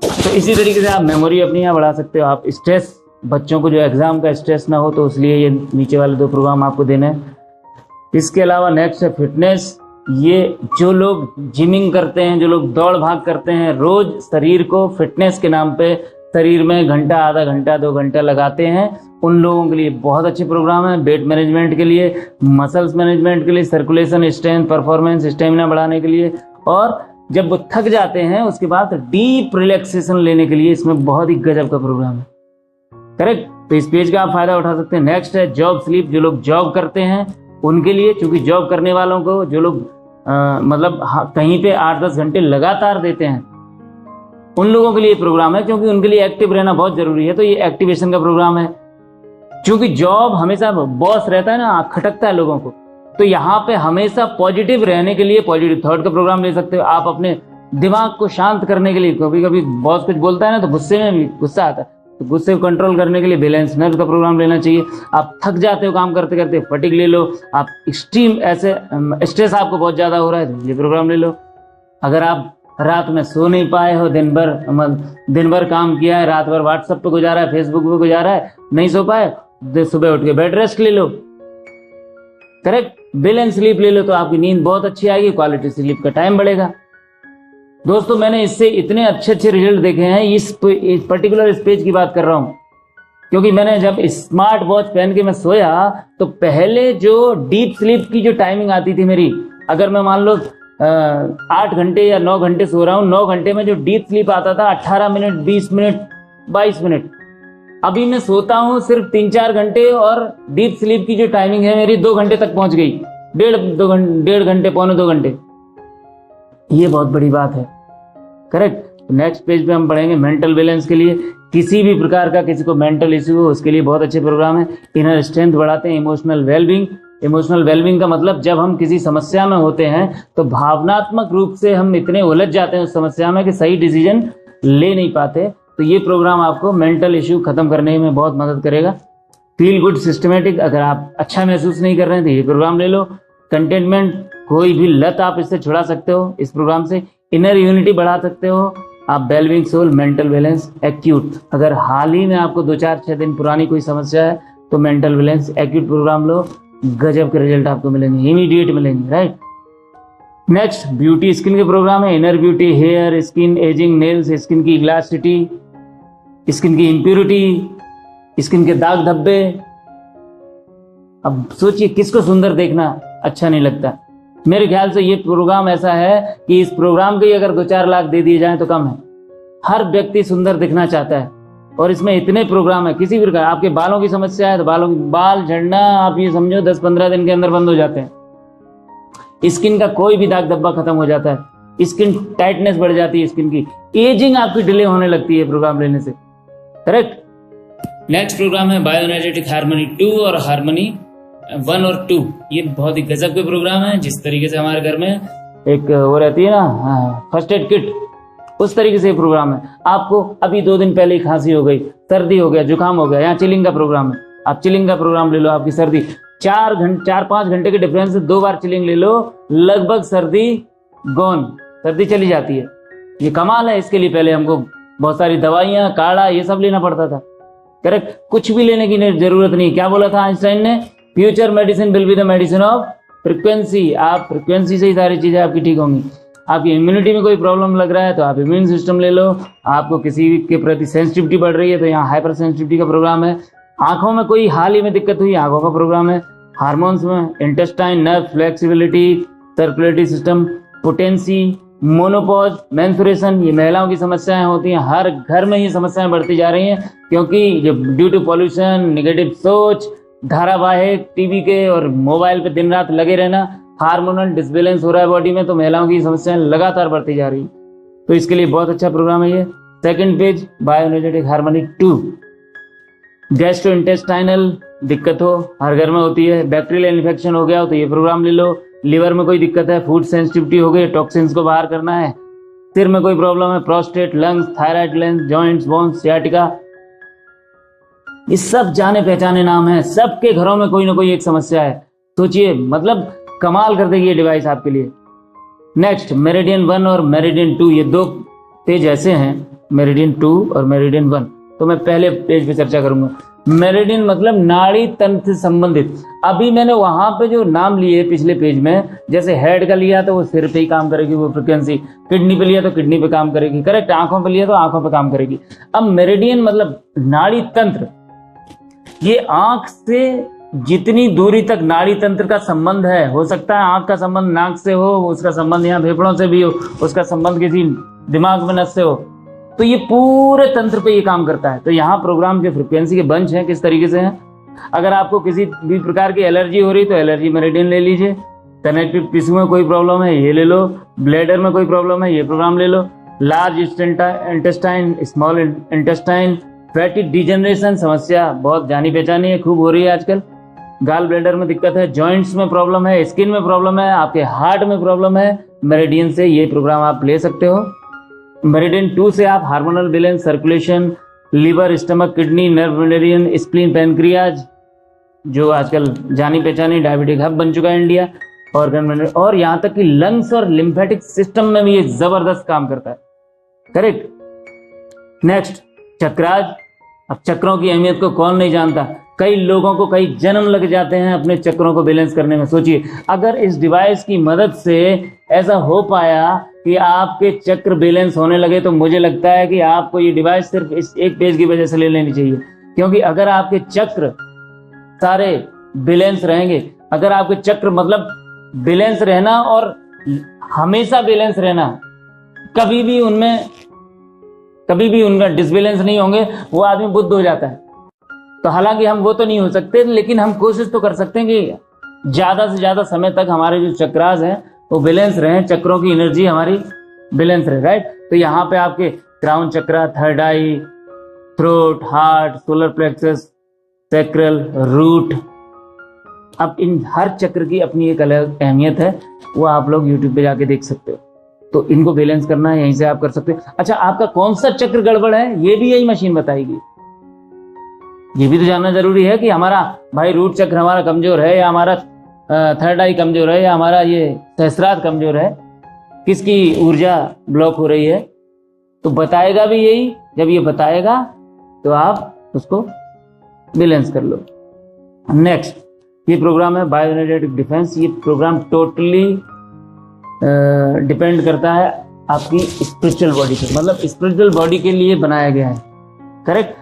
तो इसी तरीके से आप मेमोरी अपनी यहाँ बढ़ा सकते हो। आप स्ट्रेस, बच्चों को जो एग्जाम का स्ट्रेस ना हो, तो इसलिए ये नीचे वाले 2 प्रोग्राम आपको देने हैं। इसके अलावा नेक्स्ट है फिटनेस। ये जो लोग जिमिंग करते हैं, जो लोग दौड़ भाग करते हैं, रोज शरीर को फिटनेस के नाम पे शरीर में घंटा, आधा घंटा, 2 घंटा लगाते हैं, उन लोगों के लिए बहुत अच्छे प्रोग्राम है। वेट मैनेजमेंट के लिए, मसल्स मैनेजमेंट के लिए, सर्कुलेशन, स्ट्रेंथ, परफॉर्मेंस, स्टेमिना बढ़ाने के लिए, और जब वो थक जाते हैं उसके बाद डीप रिलैक्सेशन लेने के लिए इसमें बहुत ही गजब का प्रोग्राम है। करेक्ट। तो इस पेज का आप फायदा उठा सकते हैं। नेक्स्ट है जॉब स्लीप। जो लोग जॉब करते हैं उनके लिए, क्योंकि जॉब करने वालों को, जो लोग कहीं पे 8-10 घंटे लगातार देते हैं, उन लोगों के लिए प्रोग्राम है, क्योंकि उनके लिए एक्टिव रहना बहुत जरूरी है। तो ये एक्टिवेशन का प्रोग्राम है। क्योंकि जॉब हमेशा बॉस रहता है ना, खटकता है लोगों को, तो यहाँ पे हमेशा पॉजिटिव रहने के लिए पॉजिटिव थॉट का प्रोग्राम ले सकते हो। आप अपने दिमाग को शांत करने के लिए, कभी कभी बॉस कुछ बोलता है ना तो गुस्से में भी गुस्सा आता है, तो गुस्से को कंट्रोल करने के लिए बैलेंस नर्व का प्रोग्राम लेना चाहिए। आप थक जाते हो काम करते करते, फटीग ले लो। आप एक्सट्रीम ऐसे स्ट्रेस आपको बहुत ज्यादा हो रहा है, तो ये प्रोग्राम ले लो। अगर आप रात में सो नहीं पाए हो, दिन भर काम किया है, रात भर व्हाट्सएप पे गुजारा है, फेसबुक पे गुजारा है, नहीं सो पाए, सुबह उठ के बेड रेस्ट ले लो। करेक्ट। बैलेंस स्लीप ले लो तो आपकी नींद बहुत अच्छी आएगी, क्वालिटी स्लीप का टाइम बढ़ेगा। दोस्तों, मैंने इससे इतने अच्छे अच्छे रिजल्ट देखे हैं। इस पर्टिकुलर इस पेज की बात कर रहा हूं, क्योंकि मैंने जब स्मार्ट वॉच पहन के मैं सोया, तो पहले जो डीप स्लीप की जो टाइमिंग आती थी मेरी, अगर मैं मान लो 8 घंटे या 9 घंटे सो रहा हूं, 9 घंटे में जो डीप स्लीप आता था 18 मिनट, 20 मिनट, 22 मिनट। अभी मैं सोता हूं सिर्फ 3-4 घंटे और डीप स्लीप की जो टाइमिंग है मेरी 2 घंटे तक पहुंच गई। 1.5 घंटे, पौने 2 घंटे। ये बहुत बड़ी बात है। करेक्ट। नेक्स्ट पेज पे हम पढ़ेंगे मेंटल बैलेंस के लिए। किसी भी प्रकार का किसी को मेंटल इश्यू हो, उसके लिए बहुत अच्छे प्रोग्राम है। इनर स्ट्रेंथ बढ़ाते हैं, इमोशनल वेलबींग। इमोशनल वेलबींग का मतलब, जब हम किसी समस्या में होते हैं तो भावनात्मक रूप से हम इतने उलझ जाते हैं उस समस्या में कि सही डिसीजन ले नहीं पाते। तो ये प्रोग्राम आपको मेंटल इश्यू खत्म करने में बहुत मदद करेगा। फील गुड सिस्टमेटिक, अगर आप अच्छा महसूस नहीं कर रहे हैं तो ये प्रोग्राम ले लो। कंटेनमेंट, कोई भी लत आप इससे छुड़ा सकते हो इस प्रोग्राम से। इनर यूनिटी बढ़ा सकते हो आप। Wellbeing soul, mental balance, acute. अगर हाल ही में आपको 2-4-6 दिन पुरानी कोई समस्या है तो मेंटल बैलेंस एक्यूट प्रोग्राम लो, गजब के रिजल्ट आपको मिलेंगे, इमीडिएट मिलेंगे। राइट। नेक्स्ट ब्यूटी स्किन के प्रोग्राम है। Inner beauty, hair, skin, aging, nails, skin की इलास्टिसिटी, स्किन की इम्प्यूरिटी, स्किन के दाग धब्बे। अब सोचिए, किसको सुंदर देखना अच्छा नहीं लगता। मेरे ख्याल से ये प्रोग्राम ऐसा है कि इस प्रोग्राम के अगर 2-4 लाख दे दिए जाएं तो कम है। हर व्यक्ति सुंदर दिखना चाहता है और इसमें इतने प्रोग्राम है। किसी भी प्रकार आपके बालों की समस्या है तो बाल झड़ना आप ये समझो 10-15 दिन के अंदर बंद हो जाते हैं। स्किन का कोई भी दाग धब्बा खत्म हो जाता है, स्किन टाइटनेस बढ़ जाती है, स्किन की एजिंग आपकी डिले होने लगती है प्रोग्राम लेने से। करेक्ट। नेक्स्ट प्रोग्राम है बायोएनर्जेटिक हार्मनी 2 और हार्मनी 1 और 2। ये बहुत ही गजब के प्रोग्राम है। जिस तरीके से हमारे घर में एक वो रहती है ना फर्स्ट एड किट, उस तरीके से प्रोग्राम है। आपको अभी 2 दिन पहले ही खांसी हो गई, सर्दी हो गया, जुकाम हो गया, यहाँ चिलिंग का प्रोग्राम है, आप चिलिंग का प्रोग्राम ले लो। आपकी सर्दी 4-5 घंटे के डिफरेंस से 2 बार चिलिंग ले लो, लगभग सर्दी गॉन, सर्दी चली जाती है। ये कमाल है। इसके लिए पहले हमको बहुत सारी दवाइयां, काढ़ा, ये सब लेना पड़ता था। करेक्ट। कुछ भी लेने की जरूरत नहीं। क्या बोला था आइंस्टाइन ने? Future medicine will be the medicine of frequency. आप फ्रीक्वेंसी से ही सारी चीजें आपकी ठीक होंगी। आपकी इम्यूनिटी में कोई प्रॉब्लम लग रहा है तो आप इम्यून सिस्टम ले लो। आपको किसी के प्रति सेंसिटिविटी बढ़ रही है तो यहाँ हाइपर सेंसिटिविटी का प्रोग्राम है। आंखों में कोई हाल ही में दिक्कत हुई, आंखों का प्रोग्राम है। हार्मोन्स में intestine, nerve, flexibility, circulatory system, potency, menopause, menstruation, ये महिलाओं की समस्याएं होती हैं। हर घर में ये समस्याएं बढ़ती जा रही हैं क्योंकि जो ड्यू टू पॉल्यूशन, नेगेटिव सोच, धारावाहिक, टीवी के और मोबाइल पे दिन रात लगे रहना, हार्मोनल डिसबैलेंस हो रहा है बॉडी में, तो महिलाओं की समस्याएं लगातार बढ़ती जा रही। तो इसके लिए बहुत अच्छा प्रोग्राम है ये। Second page bioenergetic harmony 2। Gastrointestinal दिक्कत हो, हर घर में होती है। बैक्टीरियल इन्फेक्शन हो गया हो तो ये प्रोग्राम ले लो। लिवर में कोई दिक्कत है, फूड सेंसिटिविटी हो गई, टॉक्सिन्स को बाहर करना है। सिर में कोई प्रॉब्लम है, prostate, lungs, thyroid gland, joints, bones, sciatica, ये सब जाने पहचाने नाम है। सबके घरों में कोई ना कोई एक समस्या है। सोचिए, मतलब कमाल कर देगी ये डिवाइस आपके लिए। नेक्स्ट मेरिडियन 1 और मेरिडियन 2, ये 2 पेज ऐसे हैं, मेरिडियन 2 और मेरिडियन 1। तो मैं पहले पेज पे चर्चा करूंगा। मेरिडियन मतलब नाड़ी तंत्र से संबंधित। अभी मैंने वहां पे जो नाम लिए पिछले पेज में, जैसे हेड का लिया तो वो सिर पे ही काम करेगी वो फ्रिक्वेंसी, किडनी पे लिया तो किडनी पे काम करेगी, करेक्ट, आंखों पे लिया तो आंखों पे काम करेगी। अब मेरिडियन मतलब नाड़ी तंत्र, ये आंख से जितनी दूरी तक नाड़ी तंत्र का संबंध है, हो सकता है आंख का संबंध नाक से हो, उसका संबंध यहाँ फेफड़ों से भी हो, उसका संबंध किसी दिमाग में नस से हो, तो ये पूरे तंत्र पे ये काम करता है। तो यहाँ प्रोग्राम के फ्रिक्वेंसी के बंच हैं किस तरीके से हैं। अगर आपको किसी भी प्रकार की एलर्जी हो रही तो एलर्जी मेरिडियन ले लीजिए। कनेक्टिव टिश्यू में कोई प्रॉब्लम है ये ले लो। ब्लैडर में कोई प्रॉब्लम है ये प्रोग्राम ले लो। Large intestine, small intestine, fatty degeneration समस्या बहुत जानी पहचानी है, खूब हो रही है आजकल। गाल ब्लैडर में दिक्कत है, जॉइंट्स में प्रॉब्लम है, स्किन में प्रॉब्लम है, आपके हार्ट में प्रॉब्लम है, मेरिडियन से ये प्रोग्राम आप ले सकते हो। मेरिडियन 2 से आप hormonal balance, circulation, liver, stomach, kidney, nerve meridian, spleen, pancreas, जो आजकल जानी पहचानी डायबिटिक हब बन चुका है इंडिया, और यहाँ तक कि लंग्स और लिम्फेटिक सिस्टम में भी ये जबरदस्त काम करता है। करेक्ट। नेक्स्ट चक्राज। अब चक्रों की अहमियत को कौन नहीं जानता। कई लोगों को कई जन्म लग जाते हैं अपने चक्रों को बैलेंस करने में। सोचिए, अगर इस डिवाइस की मदद से ऐसा हो पाया कि आपके चक्र बैलेंस होने लगे, तो मुझे लगता है कि आपको ये डिवाइस सिर्फ इस एक पेज की वजह से ले लेनी चाहिए। क्योंकि अगर आपके चक्र सारे बैलेंस रहेंगे, अगर आपके चक्र मतलब बैलेंस रहना और हमेशा बैलेंस रहना, कभी भी उनका डिसबैलेंस नहीं होंगे, वो आदमी बुद्ध हो जाता है। तो हालांकि हम वो तो नहीं हो सकते, लेकिन हम कोशिश तो कर सकते हैं कि ज्यादा से ज्यादा समय तक हमारे जो चक्रास हैं वो बैलेंस रहें, चक्रों की एनर्जी हमारी बैलेंस रहे, राइट। तो यहाँ पे आपके crown chakra, third eye, throat, heart, solar plexus, sacral, root, अब इन हर चक्र की अपनी एक अलग अहमियत है, वो आप लोग यूट्यूब पे जाके देख सकते हो। तो इनको बैलेंस करना है, यहीं से आप कर सकते हो। अच्छा, आपका कौन सा चक्र गड़बड़ है ये भी यही मशीन बताएगी। ये भी तो जानना जरूरी है कि हमारा भाई रूट चक्र हमारा कमजोर है, या हमारा थर्ड आई कमजोर है, या हमारा ये सहस्रार कमजोर है, किसकी ऊर्जा ब्लॉक हो रही है, तो बताएगा भी यही। जब ये बताएगा तो आप उसको बैलेंस कर लो। नेक्स्ट ये प्रोग्राम है बायोएनर्जेटिक डिफेंस। ये प्रोग्राम टोटली डिपेंड करता है आपकी स्पिरिचुअल बॉडी पे, मतलब स्पिरिचुअल बॉडी के लिए बनाया गया है। करेक्ट।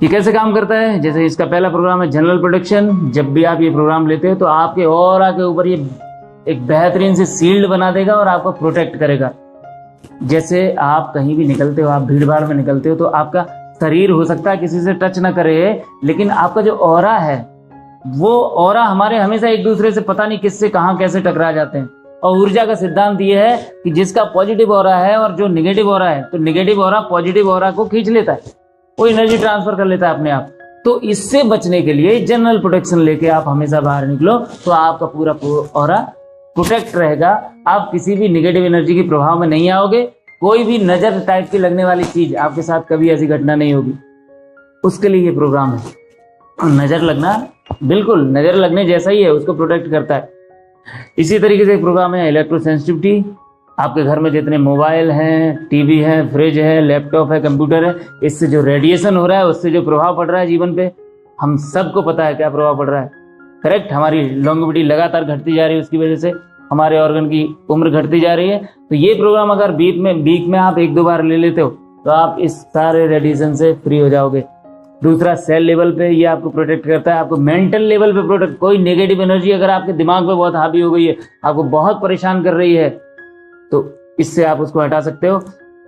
ये कैसे काम करता है? जैसे इसका पहला प्रोग्राम है जनरल प्रोटेक्शन। जब भी आप ये प्रोग्राम लेते हो तो आपके ऑरा के ऊपर ये एक बेहतरीन से शील्ड बना देगा और आपको प्रोटेक्ट करेगा। जैसे आप कहीं भी निकलते हो, आप भीड़ भाड़ में निकलते हो, तो आपका शरीर हो सकता है किसी से टच ना करे, लेकिन आपका जो ऑरा है, वो ऑरा हमारे हमेशा एक दूसरे से पता नहीं किससे कहाँ कैसे टकरा जाते हैं। और ऊर्जा का सिद्धांत ये है कि जिसका पॉजिटिव ऑरा है और जो निगेटिव ऑरा है, तो निगेटिव ऑरा पॉजिटिव ऑरा को खींच लेता है, वो एनर्जी ट्रांसफर कर लेता है अपने आप। तो इससे बचने के लिए जनरल प्रोटेक्शन लेके आप हमेशा बाहर निकलो, तो आपका पूरा ऑरा प्रोटेक्ट रहेगा। आप किसी भी निगेटिव एनर्जी के प्रभाव में नहीं आओगे। कोई भी नजर टाइप की लगने वाली चीज आपके साथ कभी ऐसी घटना नहीं होगी। उसके लिए ये प्रोग्राम है। और नजर लगना बिल्कुल नजर लगने जैसा ही है, उसको प्रोटेक्ट करता है। इसी तरीके से एक प्रोग्राम है इलेक्ट्रोसेंसिटिविटी। आपके घर में जितने मोबाइल हैं, टीवी है, फ्रिज है, लैपटॉप है, कंप्यूटर है, इससे जो रेडिएशन हो रहा है, उससे जो प्रभाव पड़ रहा है जीवन पे, हम सबको पता है क्या प्रभाव पड़ रहा है। करेक्ट। हमारी लॉन्गेविटी लगातार घटती जा रही है, उसकी वजह से हमारे ऑर्गन की उम्र घटती जा रही है। तो ये प्रोग्राम अगर वीक में आप 1-2 बार ले लेते हो, तो आप इस सारे रेडिएशन से फ्री हो जाओगे। दूसरा, सेल लेवल पे ये आपको प्रोटेक्ट करता है। आपको मेंटल लेवल पे प्रोटेक्ट, कोई नेगेटिव एनर्जी अगर आपके दिमाग पे बहुत हावी हो गई है, आपको बहुत परेशान कर रही है, तो इससे आप उसको हटा सकते हो।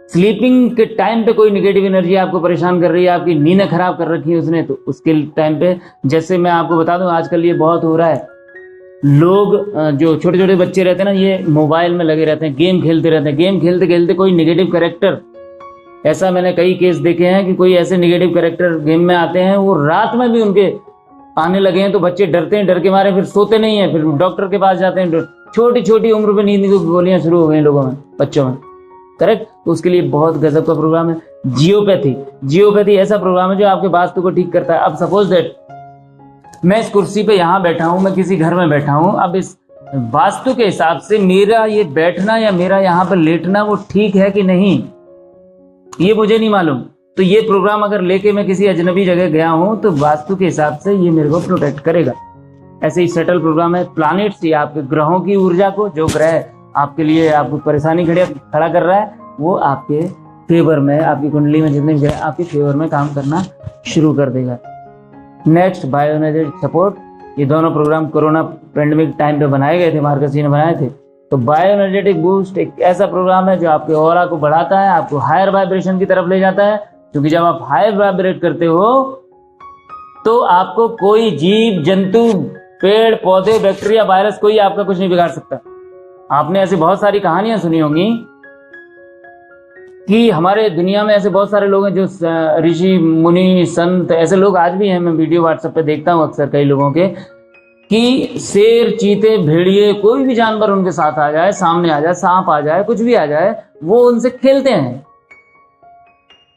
स्लीपिंग के टाइम पे कोई नेगेटिव एनर्जी आपको परेशान कर रही है, आपकी नींद खराब कर रखी है उसने, तो उसके टाइम पे, जैसे मैं आपको बता दूं, आजकल ये बहुत हो रहा है। लोग जो छोटे छोटे बच्चे रहते हैं ना, ये मोबाइल में लगे रहते हैं, गेम खेलते रहते हैं। गेम खेलते खेलते कोई नेगेटिव कैरेक्टर, ऐसा मैंने कई केस देखे हैं कि कोई ऐसे नेगेटिव कैरेक्टर गेम में आते हैं, वो रात में भी उनके आने लगे हैं, तो बच्चे डरते हैं, डर के मारे फिर सोते नहीं है, फिर डॉक्टर के पास जाते हैं। छोटी छोटी उम्र में नींद की गोलियां शुरू हो गई लोगों में, बच्चों में। करेक्ट। तो उसके लिए बहुत गजब का प्रोग्राम है। जियोपैथी ऐसा प्रोग्राम है जो आपके वास्तु को ठीक करता है। अब सपोज दैट मैं इस कुर्सी पे यहाँ बैठा हूं, मैं किसी घर में बैठा हूं, अब इस वास्तु के हिसाब से मेरा ये बैठना या मेरा यहाँ पर लेटना वो ठीक है कि नहीं, ये मुझे नहीं मालूम। तो ये प्रोग्राम अगर लेके मैं किसी अजनबी जगह गया हूं, तो वास्तु के हिसाब से ये मेरे को प्रोटेक्ट करेगा। ऐसे ही सटल प्रोग्राम है प्लैनेट्स, ये आपके ग्रहों की ऊर्जा को, जो ग्रह आपके लिए आपको परेशानी खड़ा कर रहा है, वो आपके फेवर में, आपकी कुंडली में जितने ग्रह आपके फेवर में काम करना शुरू कर देगा। Next, bio energy support. ये दोनों प्रोग्राम कोरोना पेंडेमिक टाइम पे बनाए गए थे, मार्कस जी ने बनाए थे। तो बायो एनर्जेटिक बूस्ट एक ऐसा प्रोग्राम है जो आपके ऑरा को बढ़ाता है, आपको हायर वाइब्रेशन की तरफ ले जाता है। क्योंकि जब आप हायर वाइब्रेट करते हो, तो आपको कोई जीव जंतु, पेड़ पौधे, बैक्टीरिया, वायरस, कोई आपका कुछ नहीं बिगाड़ सकता। आपने ऐसी बहुत सारी कहानियां सुनी होंगी कि हमारे दुनिया में ऐसे बहुत सारे लोग हैं जो ऋषि मुनि संत, ऐसे लोग आज भी हैं। मैं वीडियो व्हाट्सएप पे देखता हूं अक्सर कई लोगों के, कि शेर, चीते, भेड़िए, कोई भी जानवर उनके साथ आ जाए, सामने आ जाए, सांप आ जाए, कुछ भी आ जाए, वो उनसे खेलते हैं।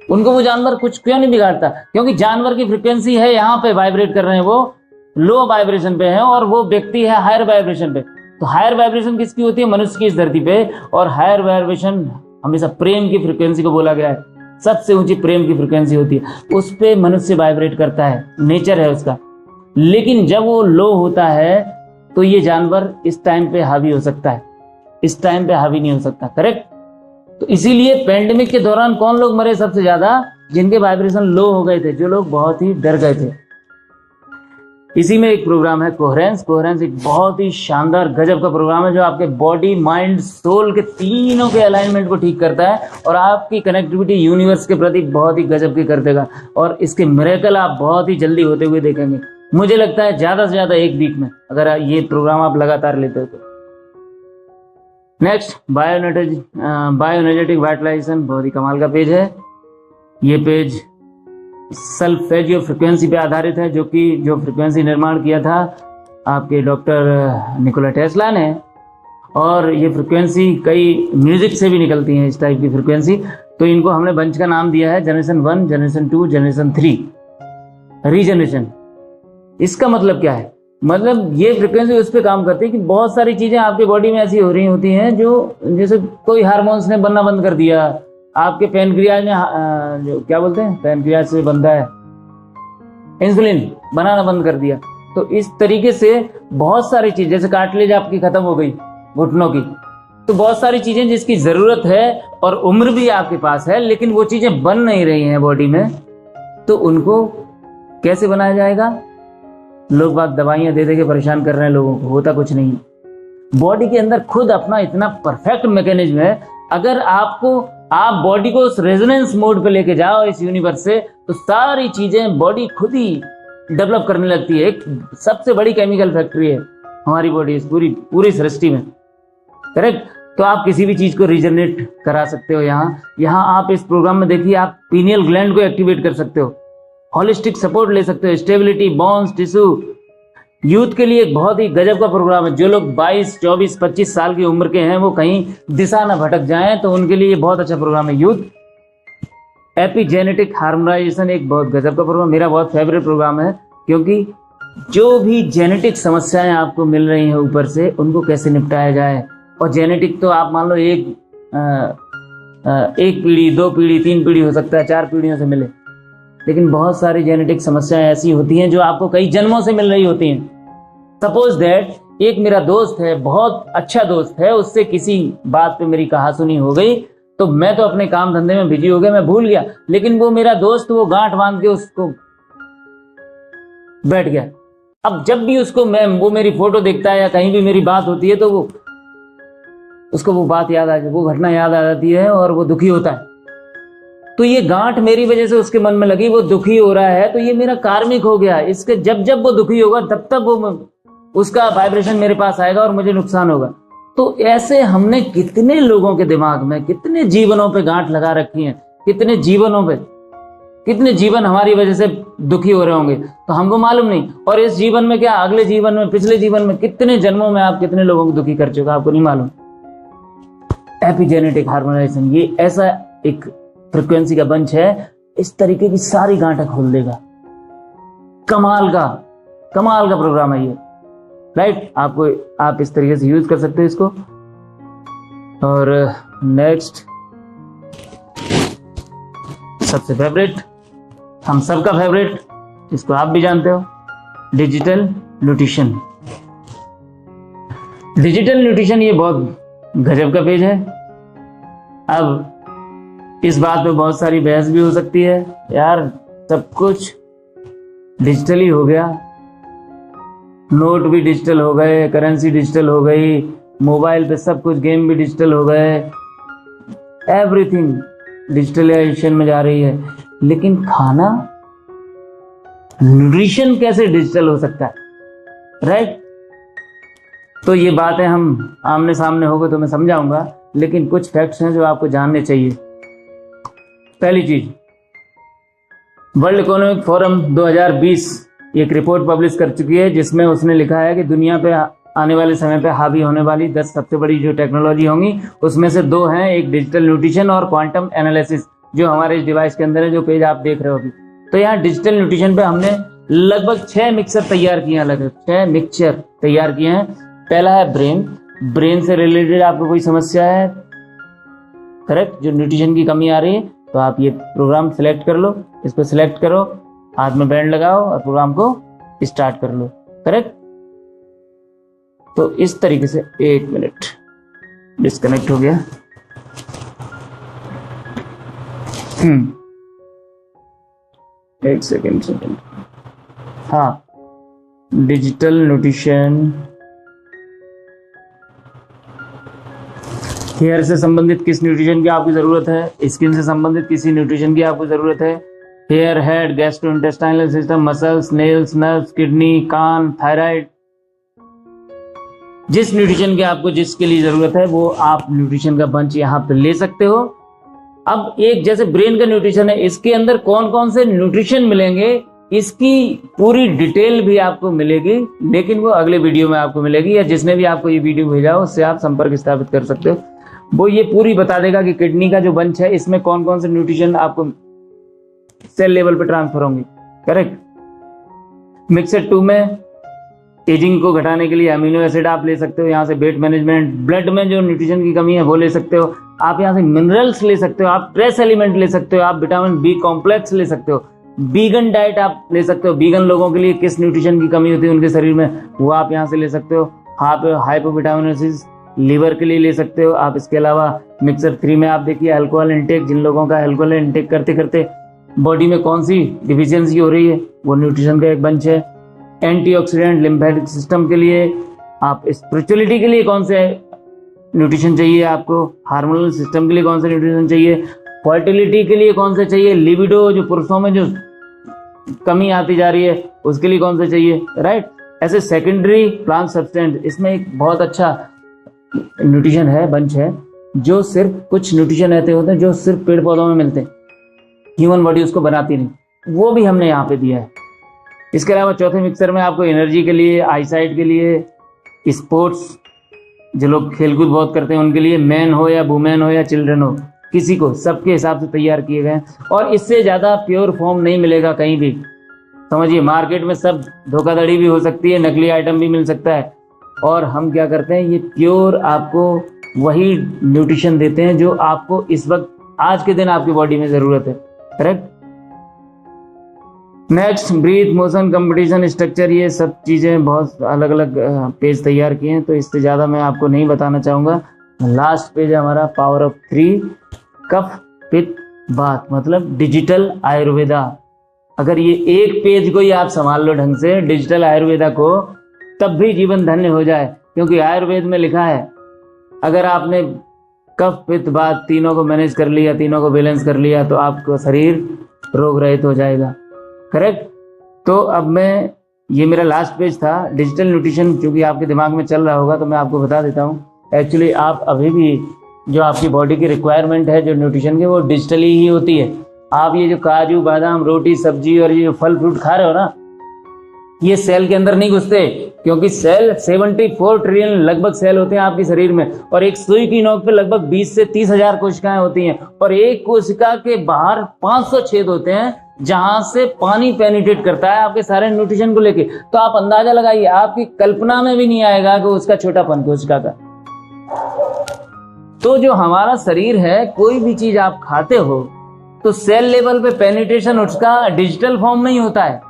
उनको वो जानवर कुछ क्यों नहीं बिगाड़ता? क्योंकि जानवर की फ्रिक्वेंसी है यहाँ पे, वाइब्रेट कर रहे हैं, वो लो वाइब्रेशन पे है, और वो व्यक्ति है हायर वाइब्रेशन पे। तो हायर वाइब्रेशन किसकी होती है? मनुष्य की, इस धरती पे। और हायर वाइब्रेशन हमेशा प्रेम की फ्रिक्वेंसी को बोला गया है, सबसे ऊंची प्रेम की फ्रिक्वेंसी होती है, उस पे मनुष्य वाइब्रेट करता है, नेचर है उसका। लेकिन जब वो लो होता है, तो ये जानवर इस टाइम पे हावी हो सकता है, इस टाइम पे हावी नहीं हो सकता। करेक्ट। तो इसीलिए पेंडेमिक के दौरान कौन लोग मरे सबसे ज्यादा? जिनके वाइब्रेशन लो हो गए थे, जो लोग बहुत ही डर गए थे। इसी में एक प्रोग्राम है कोहेरेंस एक बहुत ही शानदार गजब का प्रोग्राम है, जो आपके बॉडी, माइंड, सोल के तीनों के अलाइनमेंट को ठीक करता है, और आपकी कनेक्टिविटी यूनिवर्स के प्रति बहुत ही गजब की कर देगा। और इसके मिरेकल आप बहुत ही जल्दी होते हुए देखेंगे। मुझे लगता है ज्यादा से ज्यादा 1 वीक में, अगर ये प्रोग्राम आप लगातार लेते हो तो। नेक्स्ट, बायो एनर्जेटिक वाइटलाइजेशन, बहुत ही कमाल का पेज है। ये पेज सल्फेजियो फ्रिक्वेंसी पे आधारित है, जो फ्रिक्वेंसी निर्माण किया था आपके डॉक्टर निकोला टेस्ला ने। और ये फ्रिक्वेंसी कई म्यूजिक से भी निकलती है, इस टाइप की फ्रिक्वेंसी। तो इनको हमने बंच का नाम दिया है जनरेशन 1, जनरेशन 2, जनरेशन 3, रीजनरेशन। इसका मतलब क्या है? मतलब ये फ्रिक्वेंसी उस पर काम करती है कि बहुत सारी चीजें आपके बॉडी में ऐसी हो रही होती हैं, जो जैसे कोई हार्मोन्स ने बनना बंद कर दिया, आपके पैनक्रियाज ने, जो क्या बोलते हैं, पैनक्रियाज से बनता है इंसुलिन, बनाना बंद कर दिया। तो इस तरीके से बहुत सारी चीज, जैसे कार्टिलेज आपकी खत्म हो गई घुटनों की, तो बहुत सारी चीजें जिसकी जरूरत है और उम्र भी आपके पास है, लेकिन वो चीजें बन नहीं रही हैं बॉडी में, तो उनको कैसे बनाया जाएगा? लोग बात दवाइयां दे दे के परेशान कर रहे हैं लोगों को, होता कुछ नहीं। बॉडी के अंदर खुद अपना इतना परफेक्ट मैकेनिज्म है अगर आप बॉडी को उस रेजोनेंस मोड पे लेके जाओ इस यूनिवर्स से, तो सारी चीजें बॉडी खुद ही डेवलप करने लगती है। एक सबसे बड़ी केमिकल फैक्ट्री है हमारी बॉडी इस पूरी सृष्टि में, करेक्ट। तो आप किसी भी चीज को रिजनरेट करा सकते हो। यहाँ आप इस प्रोग्राम में देखिए, आप पीनियल ग्लैंड को एक्टिवेट कर सकते हो, होलिस्टिक सपोर्ट ले सकते हो, स्टेबिलिटी, बोन्स, टिश्यू। यूथ के लिए एक बहुत ही गजब का प्रोग्राम है। जो लोग 22, 24, 25 साल की उम्र के हैं, वो कहीं दिशा ना भटक जाएं, तो उनके लिए ये बहुत अच्छा प्रोग्राम है यूथ। एपिजेनेटिक हार्मोनाइजेशन एक बहुत गजब का प्रोग्राम, मेरा बहुत फेवरेट प्रोग्राम है, क्योंकि जो भी जेनेटिक समस्याएं आपको मिल रही हैं ऊपर से, उनको कैसे निपटाया जाए। और जेनेटिक तो आप मान लो एक पीढ़ी, 2 पीढ़ी, 3 पीढ़ी हो सकता है, 4 पीढ़ियों से मिले, लेकिन बहुत सारी जेनेटिक समस्याएं ऐसी होती हैं जो आपको कई जन्मों से मिल रही होती हैं। सपोज दैट एक मेरा दोस्त है, बहुत अच्छा दोस्त है, उससे किसी बात पे मेरी कहासुनी हो गई, तो मैं तो अपने काम धंधे में बिजी हो गया, मैं भूल गया, लेकिन वो मेरा दोस्त वो गांठ बांध के उसको बैठ गया। अब जब भी वो मेरी फोटो देखता है या कहीं भी मेरी बात होती है, तो उसको वो बात याद आ जाती है, वो घटना याद आ जाती है और वो दुखी होता है। तो ये गांठ मेरी वजह से उसके मन में लगी, वो दुखी हो रहा है, तो ये मेरा कार्मिक हो गया। इसके जब वो दुखी होगा, तब वो उसका वाइब्रेशन मेरे पास आएगा और मुझे नुकसान होगा। तो ऐसे हमने कितने लोगों के दिमाग में, कितने जीवनों पे गांठ लगा रखी है, कितने जीवन हमारी वजह से दुखी हो रहे होंगे, तो हमको मालूम नहीं। और इस जीवन में क्या, अगले जीवन में, पिछले जीवन में, कितने जन्मों में आप कितने लोगों को दुखी कर चुके, आपको नहीं मालूम। एपिजेनेटिक हार्मोनाइजेशन ये ऐसा एक फ्रिक्वेंसी का बंच है, इस तरीके की सारी गांठें खोल देगा। कमाल का प्रोग्राम है ये, राइट। आप इस तरीके से यूज कर सकते हो इसको। और नेक्स्ट, सबसे फेवरेट, हम सबका फेवरेट, इसको आप भी जानते हो, डिजिटल न्यूट्रिशन। डिजिटल न्यूट्रिशन ये बहुत गजब का पेज है। अब इस बात पे बहुत सारी बहस भी हो सकती है, यार सब कुछ डिजिटली हो गया, नोट भी डिजिटल हो गए, करेंसी डिजिटल हो गई, मोबाइल पे सब कुछ, गेम भी डिजिटल हो गए, एवरीथिंग डिजिटलाइजेशन में जा रही है, लेकिन खाना, न्यूट्रिशन कैसे डिजिटल हो सकता है, राइट। तो ये बातें हम आमने सामने होगा तो मैं समझाऊंगा, लेकिन कुछ फैक्ट्स हैं जो आपको जानने चाहिए। पहली चीज, वर्ल्ड इकोनॉमिक फोरम 2020 एक रिपोर्ट पब्लिश कर चुकी है, जिसमें उसने लिखा है कि दुनिया पे आने वाले समय पे हावी होने वाली 10 सबसे बड़ी जो टेक्नोलॉजी होंगी, उसमें से 2 हैं, एक डिजिटल न्यूट्रिशन और क्वांटम एनालिसिस, जो हमारे इस डिवाइस के अंदर है, जो पेज आप देख रहे हो अभी। तो यहाँ डिजिटल न्यूट्रिशन पे हमने लगभग 6 मिक्सर तैयार किए हैं, लगभग 6 मिक्सचर तैयार किए हैं। पहला है ब्रेन से रिलेटेड आपको कोई समस्या है, करेक्ट, जो न्यूट्रिशन की कमी आ रही है, तो आप ये प्रोग्राम सिलेक्ट कर लो, इसको सिलेक्ट करो, हाथ में बैंड लगाओ और प्रोग्राम को स्टार्ट कर लो, करेक्ट। तो इस तरीके से, 1 मिनट, डिस्कनेक्ट हो गया। एक सेकेंड, हाँ, डिजिटल न्यूट्रिशन, हेयर से संबंधित किस न्यूट्रिशन की आपकी जरूरत है, स्किन से संबंधित किसी न्यूट्रिशन की आपको जरूरत है, hair, head, gastrointestinal system, muscles, nails, nerves, kidney, कान, थायराइड, जिस न्यूट्रिशन की आपको जिसके लिए जरूरत है, वो आप न्यूट्रिशन का बंच यहाँ पे ले सकते हो। अब एक जैसे ब्रेन का न्यूट्रिशन है, इसके अंदर कौन कौन से न्यूट्रिशन मिलेंगे, इसकी पूरी डिटेल भी आपको मिलेगी, लेकिन वो अगले वीडियो में आपको मिलेगी, या जिसने भी आपको ये वीडियो भेजा हो उससे आप संपर्क स्थापित कर सकते हो। वो ये पूरी बता देगा कि किडनी का जो बंच है, इसमें कौन कौन से न्यूट्रिशन आपको सेल लेवल पे ट्रांसफर होंगे, करेक्ट। मिक्सर 2 में एजिंग को घटाने के लिए अमीनो एसिड आप ले सकते हो, यहाँ से वेट मैनेजमेंट, ब्लड में जो न्यूट्रिशन की कमी है वो ले सकते हो आप, यहाँ से मिनरल्स ले सकते हो आप, ट्रेस एलिमेंट ले सकते हो आप, विटामिन बी कॉम्प्लेक्स ले सकते हो, बीगन डाइट आप ले सकते हो, बीगन लोगों के लिए किस न्यूट्रिशन की कमी होती है उनके शरीर में, वो आप यहाँ से ले सकते हो। हाइपोविटामिनोसिस लीवर के लिए ले सकते हो आप। इसके अलावा मिक्सर 3 में आप देखिए अल्कोहल इंटेक, जिन लोगों का अल्कोहल इंटेक करते करते बॉडी में कौन सी डिफिशियंसी हो रही है, वो न्यूट्रिशन का एक बंच है। एंटीऑक्सीडेंट, लिम्फेटिक सिस्टम के लिए, आप स्पिरिचुअलिटी के लिए कौन से न्यूट्रिशन चाहिए आपको, हार्मोनल सिस्टम के लिए कौन सा न्यूट्रिशन चाहिए, फर्टिलिटी के लिए कौन सा चाहिए, लिबिडो जो पुरुषों में जो कमी आती जा रही है उसके लिए कौन सा चाहिए, राइट। ऐसे सेकेंडरी प्लांट सब्सटेंस, इसमें एक बहुत अच्छा न्यूट्रिशन है, बंच है, जो सिर्फ कुछ न्यूट्रिशन ऐसे होते हैं जो सिर्फ पेड़ पौधों में मिलते हैं, ह्यूमन बॉडी उसको बनाती नहीं, वो भी हमने यहाँ पे दिया है। इसके अलावा चौथे मिक्सर में आपको एनर्जी के लिए, आईसाइट के लिए, स्पोर्ट्स जो लोग खेलकूद बहुत करते हैं उनके लिए, मैन हो या वुमेन हो या चिल्ड्रन हो, किसी को, सबके हिसाब से तैयार किए गए हैं। और इससे ज़्यादा प्योर फॉर्म नहीं मिलेगा कहीं भी, समझिए। मार्केट में सब धोखाधड़ी भी हो सकती है, नकली आइटम भी मिल सकता है, और हम क्या करते हैं, ये प्योर आपको वही न्यूट्रिशन देते हैं जो आपको इस वक्त आज के दिन आपकी बॉडी में ज़रूरत है, correct. Next, breath, motion, competition, structure, ये सब चीज़ें बहुत अलग अलग पेज तैयार किए हैं, तो इससे ज़्यादा मैं आपको नहीं बताना चाहूँगा। लास्ट पेज है हमारा पावर ऑफ 3, कफ पित्त बात, मतलब डिजिटल आयुर्वेदा। अगर ये एक पेज को ही आप संभाल लो ढंग से, डिजिटल आयुर्वेदा को, तब भी जीवन धन्य हो जाए, क्योंकि आयुर्वेद में लिखा है अगर आपने कफ पित्त बात तीनों को मैनेज कर लिया, तीनों को बैलेंस कर लिया, तो आपका शरीर रोग रहित हो जाएगा, करेक्ट। तो अब मैं, ये मेरा लास्ट पेज था, डिजिटल न्यूट्रिशन, क्योंकि आपके दिमाग में चल रहा होगा तो मैं आपको बता देता हूँ। एक्चुअली आप अभी भी जो आपकी बॉडी की रिक्वायरमेंट है जो न्यूट्रिशन की, वो डिजिटली ही होती है। आप ये जो काजू बादाम रोटी सब्जी और ये फल फ्रूट खा रहे हो ना, ये सेल के अंदर नहीं घुसते, क्योंकि सेल 74 ट्रिलियन लगभग सेल होते हैं आपके शरीर में, और एक सुई की नोक पे लगभग 20 से 30 हजार कोशिकाएं होती हैं, और एक कोशिका के बाहर 500 छेद होते हैं जहां से पानी पेनिट्रेट करता है आपके सारे न्यूट्रिशन को लेके। तो आप अंदाजा लगाइए, आपकी कल्पना में भी नहीं आएगा कि उसका छोटापन कोशिका का। तो जो हमारा शरीर है, कोई भी चीज आप खाते हो तो सेल लेवल पे पेनिट्रेशन उसका डिजिटल फॉर्म में ही होता है।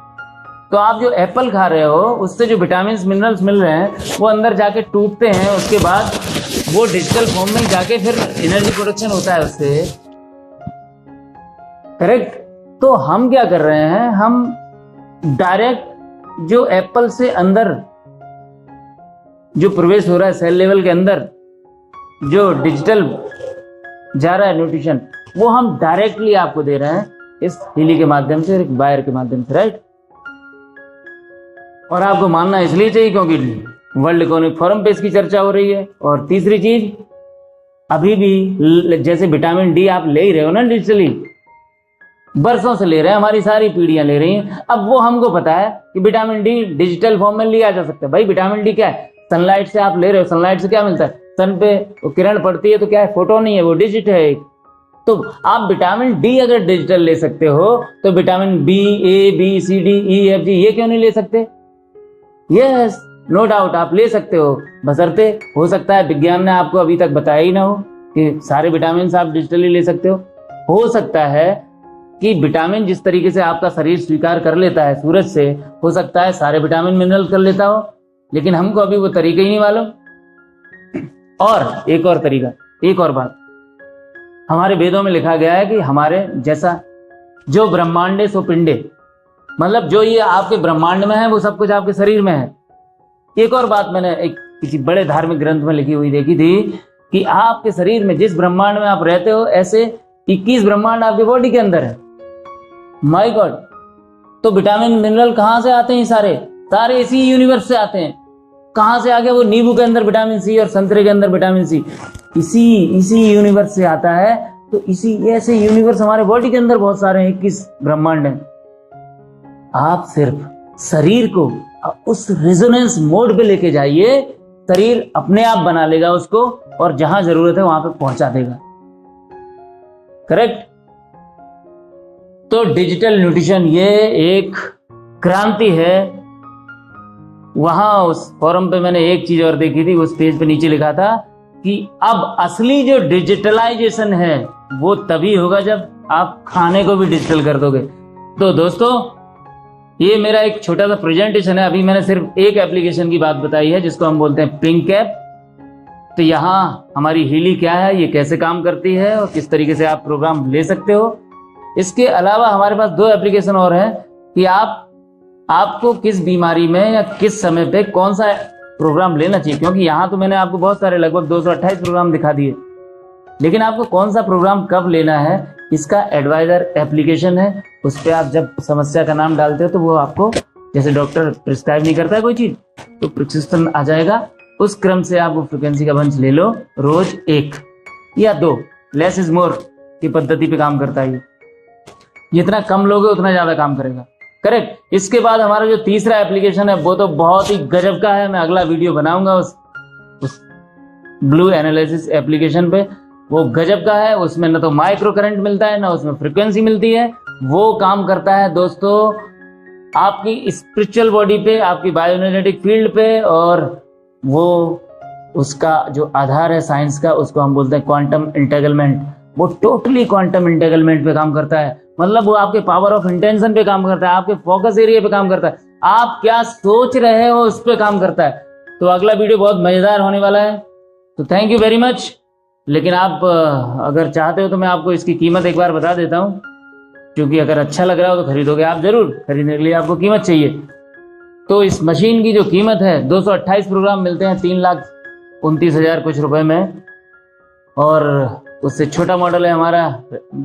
तो आप जो एप्पल खा रहे हो, उससे जो विटामिन मिनरल्स मिल रहे हैं वो अंदर जाके टूटते हैं, उसके बाद वो डिजिटल फॉर्म में जाके फिर एनर्जी प्रोडक्शन होता है उससे, करेक्ट। तो हम क्या कर रहे हैं, हम डायरेक्ट जो एप्पल से अंदर जो प्रवेश हो रहा है सेल लेवल के अंदर, जो डिजिटल जा रहा है न्यूट्रिशन, वो हम डायरेक्टली आपको दे रहे हैं इस हीली के माध्यम से, एक वायर के माध्यम से, राइट। और आपको मानना इसलिए चाहिए क्योंकि वर्ल्ड इकोनॉमिक फोरम पे इसकी चर्चा हो रही है। और तीसरी चीज, अभी भी जैसे विटामिन डी आप ले ही रहे हो ना डिजिटली, बरसों से ले रहे हैं, हमारी सारी पीढ़ियां ले रही हैं। अब वो हमको पता है कि विटामिन डी डिजिटल फॉर्म में लिया जा सकता है। भाई विटामिन डी क्या है, सनलाइट से आप ले रहे हो, सनलाइट से क्या मिलता है, सन पे किरण पड़ती है तो क्या है, फोटोन नहीं है, वो डिजिट है एक। तो आप विटामिन डी अगर डिजिटल ले सकते हो तो विटामिन बी, ए, बी, सी, डी, ई, एफ, जी ये क्यों नहीं ले सकते? यस, नो डाउट आप ले सकते हो, बशर्ते हो सकता है विज्ञान ने आपको अभी तक बताया ही ना हो कि सारे विटामिन आप डिजिटली ले सकते हो सकता है कि विटामिन जिस तरीके से आपका शरीर स्वीकार कर लेता है सूरज से, हो सकता है सारे विटामिन मिनरल कर लेता हो, लेकिन हमको अभी वो तरीका ही नहीं मालूम। और एक और तरीका, एक और बात, हमारे वेदों में लिखा गया है कि हमारे जैसा जो ब्रह्मांडे सो पिंडे, मतलब जो ये आपके ब्रह्मांड में है वो सब कुछ आपके शरीर में है। एक और बात मैंने एक किसी बड़े धार्मिक ग्रंथ में लिखी हुई देखी थी कि आपके शरीर में जिस ब्रह्मांड में आप रहते हो, ऐसे 21 ब्रह्मांड आपके बॉडी के अंदर है। माय गॉड, तो विटामिन मिनरल कहां से आते हैं? सारे इसी यूनिवर्स से आते हैं। कहां से आ गया? वो नींबू के अंदर विटामिन सी और संतरे के अंदर विटामिन सी इसी यूनिवर्स से आता है। तो इसी ऐसे यूनिवर्स हमारे बॉडी के अंदर बहुत सारे हैं, 21 ब्रह्मांड हैं। आप सिर्फ शरीर को उस रेजोनेंस मोड पे लेके जाइए, शरीर अपने आप बना लेगा उसको और जहां जरूरत है वहां पे पहुंचा देगा, करेक्ट। तो डिजिटल न्यूट्रिशन ये एक क्रांति है। वहां उस फोरम पे मैंने एक चीज और देखी थी, उस पेज पे नीचे लिखा था कि अब असली जो डिजिटलाइजेशन है वो तभी होगा जब आप खाने को भी डिजिटल कर दोगे। तो दोस्तों, ये मेरा एक छोटा सा प्रेजेंटेशन है। अभी मैंने सिर्फ एक एप्लीकेशन की बात बताई है जिसको हम बोलते हैं पिंक ऐप। तो यहाँ हमारी हीली क्या है, ये कैसे काम करती है और किस तरीके से आप प्रोग्राम ले सकते हो। इसके अलावा हमारे पास 2 एप्लीकेशन और हैं कि आपको किस बीमारी में या किस समय पे कौन सा प्रोग्राम लेना चाहिए, क्योंकि यहाँ तो मैंने आपको बहुत सारे लगभग 228 प्रोग्राम दिखा दिए, लेकिन आपको कौन सा प्रोग्राम कब लेना है इसका एडवाइजर एप्लीकेशन है। उस पर आप जब समस्या का नाम डालते हो तो वो आपको, जैसे डॉक्टर प्रिस्क्राइब नहीं करता है कोई चीज तो प्रिस्क्रिप्शन आ जाएगा, उस क्रम से आप वो फ्रीक्वेंसी का बंच ले लो, रोज 1 या 2, लेस इज मोर की पद्धति पे काम करता है। जितना कम लोगे उतना ज्यादा काम करेगा, करेक्ट। इसके बाद हमारा जो तीसरा एप्लीकेशन है वो तो बहुत ही गजब का है, मैं अगला वीडियो बनाऊंगा उस ब्लू एनालिसिस एप्लीकेशन पे। वो गजब का है, उसमें न तो माइक्रो करंट मिलता है ना उसमें फ्रीक्वेंसी मिलती है। वो काम करता है दोस्तों आपकी स्पिरिचुअल बॉडी पे, आपकी बायोएनर्जेटिक फील्ड पे, और वो उसका जो आधार है साइंस का उसको हम बोलते हैं क्वांटम इंटेगलमेंट। वो टोटली क्वांटम इंटेगलमेंट पे काम करता है, मतलब वो आपके पावर ऑफ इंटेंशन पे काम करता है, आपके फोकस एरिया पे काम करता है, आप क्या सोच रहे हो उस पे काम करता है। तो अगला वीडियो बहुत मजेदार होने वाला है, तो थैंक यू वेरी मच। लेकिन आप अगर चाहते हो तो मैं आपको इसकी कीमत एक बार बता देता हूँ, क्योंकि अगर अच्छा लग रहा हो तो खरीदोगे आप जरूर, खरीदने के लिए आपको कीमत चाहिए। तो इस मशीन की जो कीमत है 228 प्रोग्राम मिलते हैं 3,29,000 कुछ रुपए में, और उससे छोटा मॉडल है हमारा,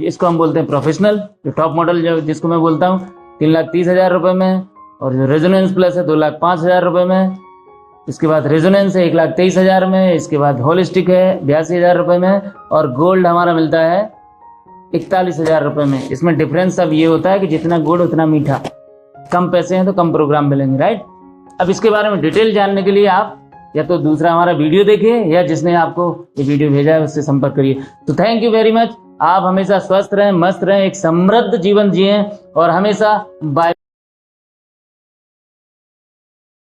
इसको हम बोलते हैं प्रोफेशनल, जो टॉप मॉडल जो जिसको मैं बोलता हूँ 3,30,000 रुपए में, और जो रेजोनेंस प्लस है 2,05,000 रुपए में। इसके बाद रेजोनेंस है 1,23,000 में, इसके बाद होलिस्टिक है 82,000 रुपए में, और गोल्ड हमारा मिलता है 41,000 रुपए में। इसमें डिफरेंस अब ये होता है कि जितना गुड़ उतना मीठा, कम पैसे हैं तो कम प्रोग्राम मिलेंगे, राइट। अब इसके बारे में डिटेल जानने के लिए आप या तो दूसरा हमारा वीडियो देखिए, या जिसने आपको ये वीडियो भेजा है उससे संपर्क करिए। तो थैंक यू वेरी मच। आप हमेशा स्वस्थ रहें, मस्त रहें, एक समृद्ध जीवन जिएं, और हमेशा बाय